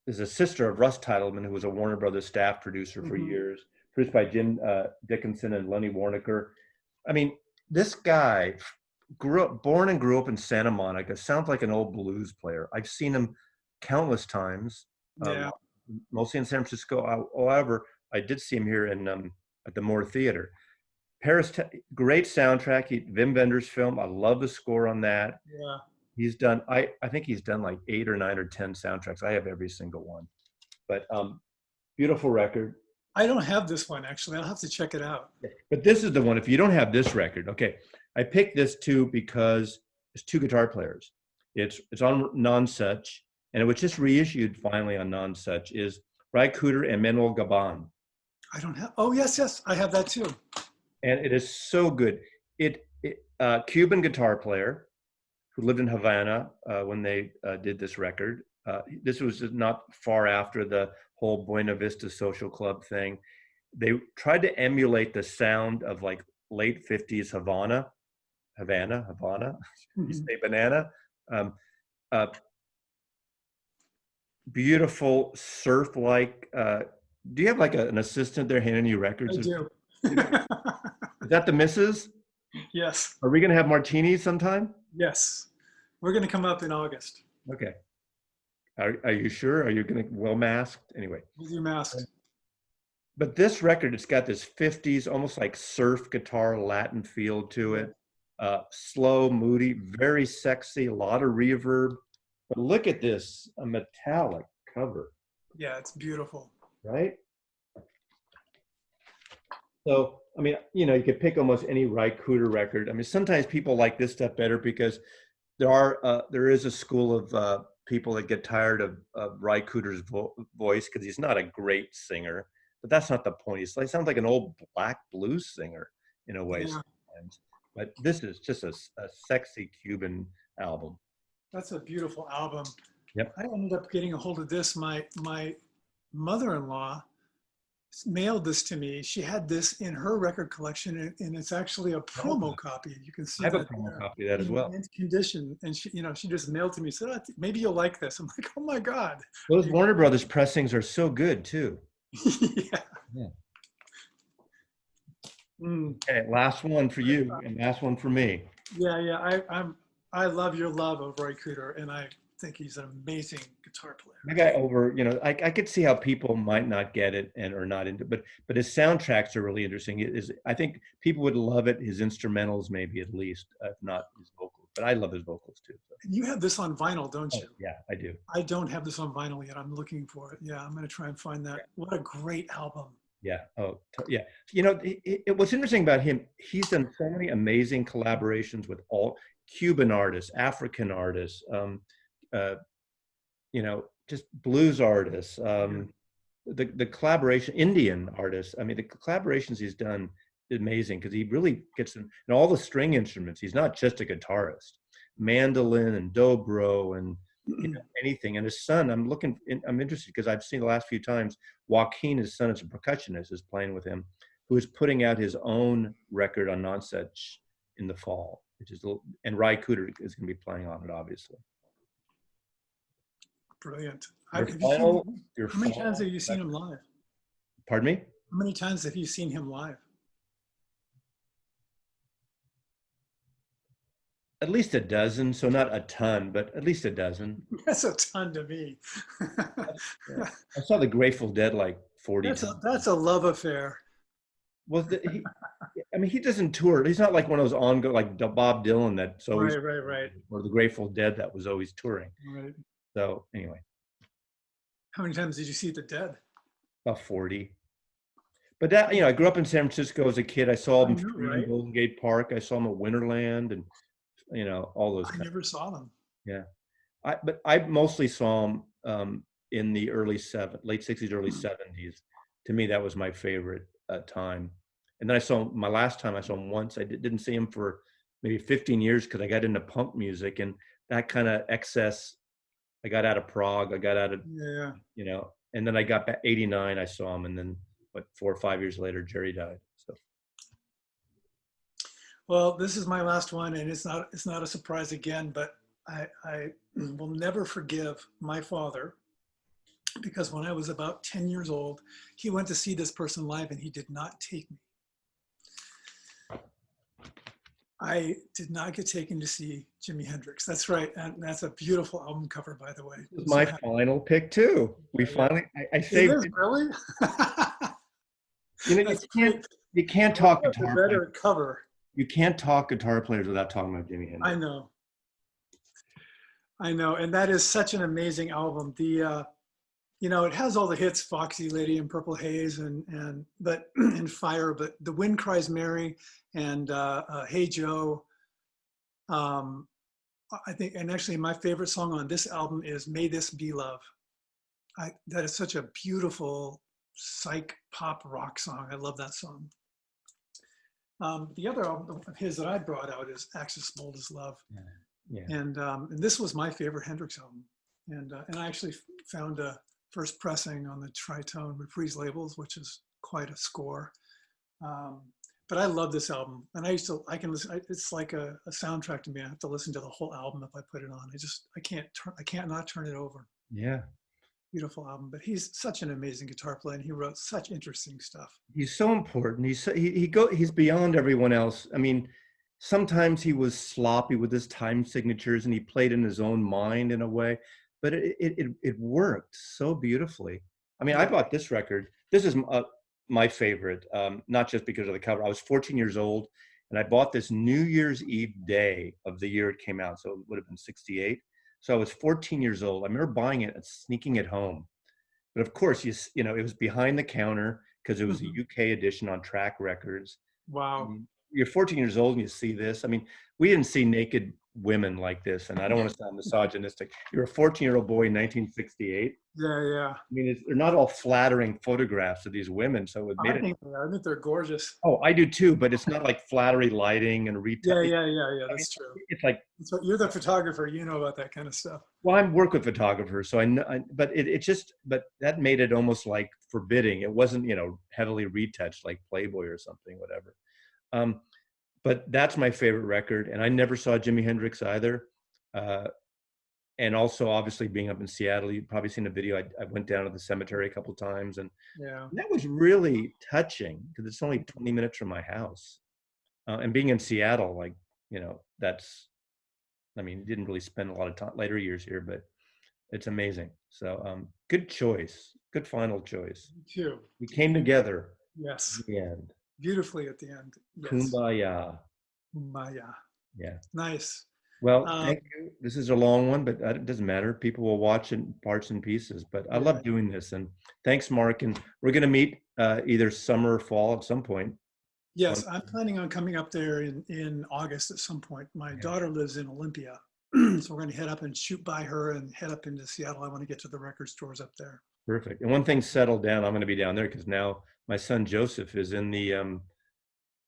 is a sister of Russ Titleman, who was a Warner Brothers staff producer for years, produced by Jim Dickinson and Lenny Waronker. I mean, this guy born and grew up in Santa Monica, sounds like an old blues player. I've seen him countless times, mostly in San Francisco. However, I did see him here in at the Moore Theater. Paris, great soundtrack. Wim Wenders' film. I love the score on that. Yeah. He's done, I think he's done like 8 or 9 or 10 soundtracks. I have every single one. But beautiful record. I don't have this one, actually. I'll have to check it out. But this is the one. If you don't have this record, okay. I picked this too because it's 2 guitar players. It's on Non-Such, and it was just reissued finally on Non-Such, is Ry Cooder and Manuel Gabon. I don't have, oh yes, I have that too. And it is so good. Cuban guitar player who lived in Havana when they did this record. This was not far after the whole Buena Vista Social Club thing. They tried to emulate the sound of like late 50s Havana. You say banana. Beautiful surf-like. Do you have like an assistant there handing you records? I do. Is that the missus? Yes. Are we going to have martinis sometime? Yes. We're going to come up in August. Okay. Are you sure? Are you going to well masked? Anyway. With your mask. But this record, it's got this 50s, almost like surf guitar Latin feel to it. Slow, moody, very sexy, a lot of reverb. But look at this, a metallic cover. Yeah, it's beautiful. Right? So, I mean, you know, you could pick almost any Ry Cooder record. I mean, sometimes people like this stuff better because there is a school of people that get tired of Ry Cooder's voice because he's not a great singer. But that's not the point. He sounds like an old black blues singer in a way. Yeah. Sometimes. But this is just a sexy Cuban album. That's a beautiful album. Yep. I ended up getting a hold of this. My mother-in-law mailed this to me. She had this in her record collection, and it's actually a promo copy. You can see I have that a promo copy of that as well. In condition, and she just mailed to me. Said, "Oh, maybe you'll like this." I'm like, "Oh my God!" Those Warner Brothers pressings are so good too. Yeah. Okay, last one for you and last one for me. Yeah. I love your love of Ry Cooder, and I think he's an amazing guitar player. That guy I could see how people might not get it and are not into, but his soundtracks are really interesting. I think people would love it. His instrumentals, maybe at least, if not his vocals. But I love his vocals too. So. You have this on vinyl, don't you? Yeah, I do. I don't have this on vinyl yet. I'm looking for it. Yeah, I'm going to try and find that. What a great album. Yeah. Oh, yeah. You know, what's interesting about him, he's done so many amazing collaborations with all Cuban artists, African artists, you know, just blues artists, the collaboration, Indian artists. I mean, the collaborations he's done is amazing because he really gets in all the string instruments. He's not just a guitarist, mandolin and dobro and anything. And his son, I'm interested because I've seen the last few times, Joaquin, his son, is a percussionist, is playing with him, who is putting out his own record on Non-Such in the fall, and Ry Cooder is going to be playing on it, obviously. Brilliant. How many times have you seen him live? Pardon me? How many times have you seen him live? At least a dozen, so not a ton, but at least a dozen. That's a ton to me. Yeah. I saw the Grateful Dead like 40 times. That's a love affair. Was the he? I mean, he doesn't tour. He's not like one of those like Bob Dylan that's always, Right. or the Grateful Dead that was always touring. Right. So anyway, How many times did you see the Dead? about 40. But that, I grew up in San Francisco as a kid. I saw I him know, free in right? Golden Gate Park. I saw him at Winterland, and all those I kind. never saw them. Yeah. But I mostly saw him in the late '60s, early '70s. To me, that was my favorite time. And then my last time I saw him once. I didn't see him for maybe 15 years because I got into punk music and that kind of excess. I got out of Prague. I got out of, Yeah. and then I got back '89. I saw him, and then 4 or 5 years later, Jerry died. So. Well, this is my last one, and it's not a surprise again, but I will never forgive my father because when I was about 10 years old, he went to see this person live and he did not take me. I did not get taken to see Jimi Hendrix. That's right. And that's a beautiful album cover, by the way. This is my final pick too. We finally, I saved it. Is, really? You can't talk guitar players. Cover. You can't talk guitar players without talking about Jimi Hendrix. I know. And that is such an amazing album. It has all the hits, Foxy Lady and Purple Haze and Fire, but The Wind Cries Mary and Hey Joe. I think, and actually my favorite song on this album is May This Be Love. That is such a beautiful psych pop rock song. I love that song. The other album of his that I brought out is Axis Bold as Love. Yeah. And this was my favorite Hendrix album. And I actually found a first pressing on the Tritone Reprise labels, which is quite a score. But I love this album. And I can listen, it's like a soundtrack to me. I have to listen to the whole album if I put it on. I can't not turn it over. Yeah. Beautiful album, but he's such an amazing guitar player and he wrote such interesting stuff. He's so important. He's beyond everyone else. I mean, sometimes he was sloppy with his time signatures and he played in his own mind in a way, but it worked so beautifully. I mean, I bought this record. This is my favorite, not just because of the cover. I was 14 years old and I bought this New Year's Eve day of the year it came out. So it would have been '68. So I was 14 years old. I remember buying it and sneaking it home. But of course, it was behind the counter because it was a UK edition on Track Records. Wow. You're 14 years old and you see this. I mean, we didn't see naked women like this. And I don't want to sound misogynistic. You're a 14-year-old boy in 1968. Yeah. I mean, they're not all flattering photographs of these women. So it made I think they're gorgeous. Oh, I do too, but it's not like flattery lighting and retelling. Yeah. That's true. It's like, you're the photographer, you know about that kind of stuff. Well, I work with photographers, so I know, but but that made it almost like forbidding. It wasn't, heavily retouched like Playboy or something, whatever. But that's my favorite record. And I never saw Jimi Hendrix either. And also, obviously, being up in Seattle, you've probably seen a video. I went down to the cemetery a couple of times, and that was really touching because it's only 20 minutes from my house. And being in Seattle, didn't really spend a lot of time later years here, but it's amazing. So good choice, good final choice. Me too. We came together. Yes. At the end. Beautifully at the end. Yes. Kumbaya. Yeah. Nice. Well, thank you. This is a long one, but it doesn't matter. People will watch in parts and pieces, but I love doing this. And thanks, Mark. And we're going to meet either summer or fall at some point. Yes, I'm planning on coming up there in August at some point. My daughter lives in Olympia, so we're going to head up and shoot by her and head up into Seattle. I want to get to the record stores up there. Perfect. And when things settle down, I'm going to be down there because now my son Joseph is in the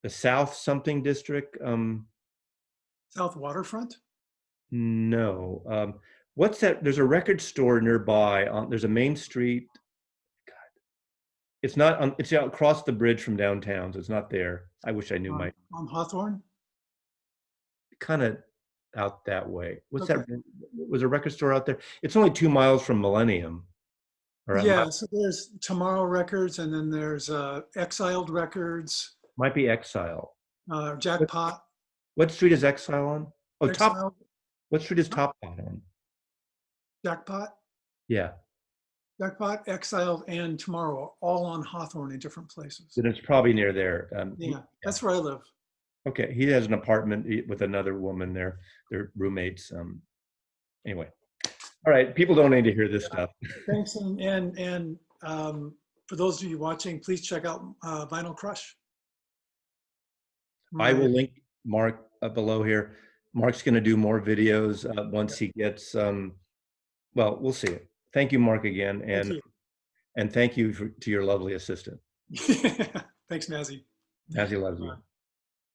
South something district. South Waterfront? No. What's that? There's a record store nearby. There's a main street. It's not. It's out across the bridge from downtown, so it's not there. I wish I knew on Hawthorne. Kind of out that way. What's that? Was a record store out there? It's only 2 miles from Millennium. So there's Tomorrow Records, and then there's Exiled Records. Might be Exile. Jackpot. What street is Exile on? Oh, Exile. What street is Top Pot on? Jackpot. Yeah. Jackpot, Exiled, and Tomorrow are all on Hawthorne in different places. Then it's probably near there. Yeah, that's where I live. Okay, he has an apartment with another woman there. They're roommates. Anyway, all right. People don't need to hear this stuff. Thanks, and for those of you watching, please check out Vinyl Crush. I will link Mark below here. Mark's going to do more videos once he gets. Well, we'll see. Thank you, Mark, again, and thank you to your lovely assistant. Thanks, Mazzy. Mazzy loves you.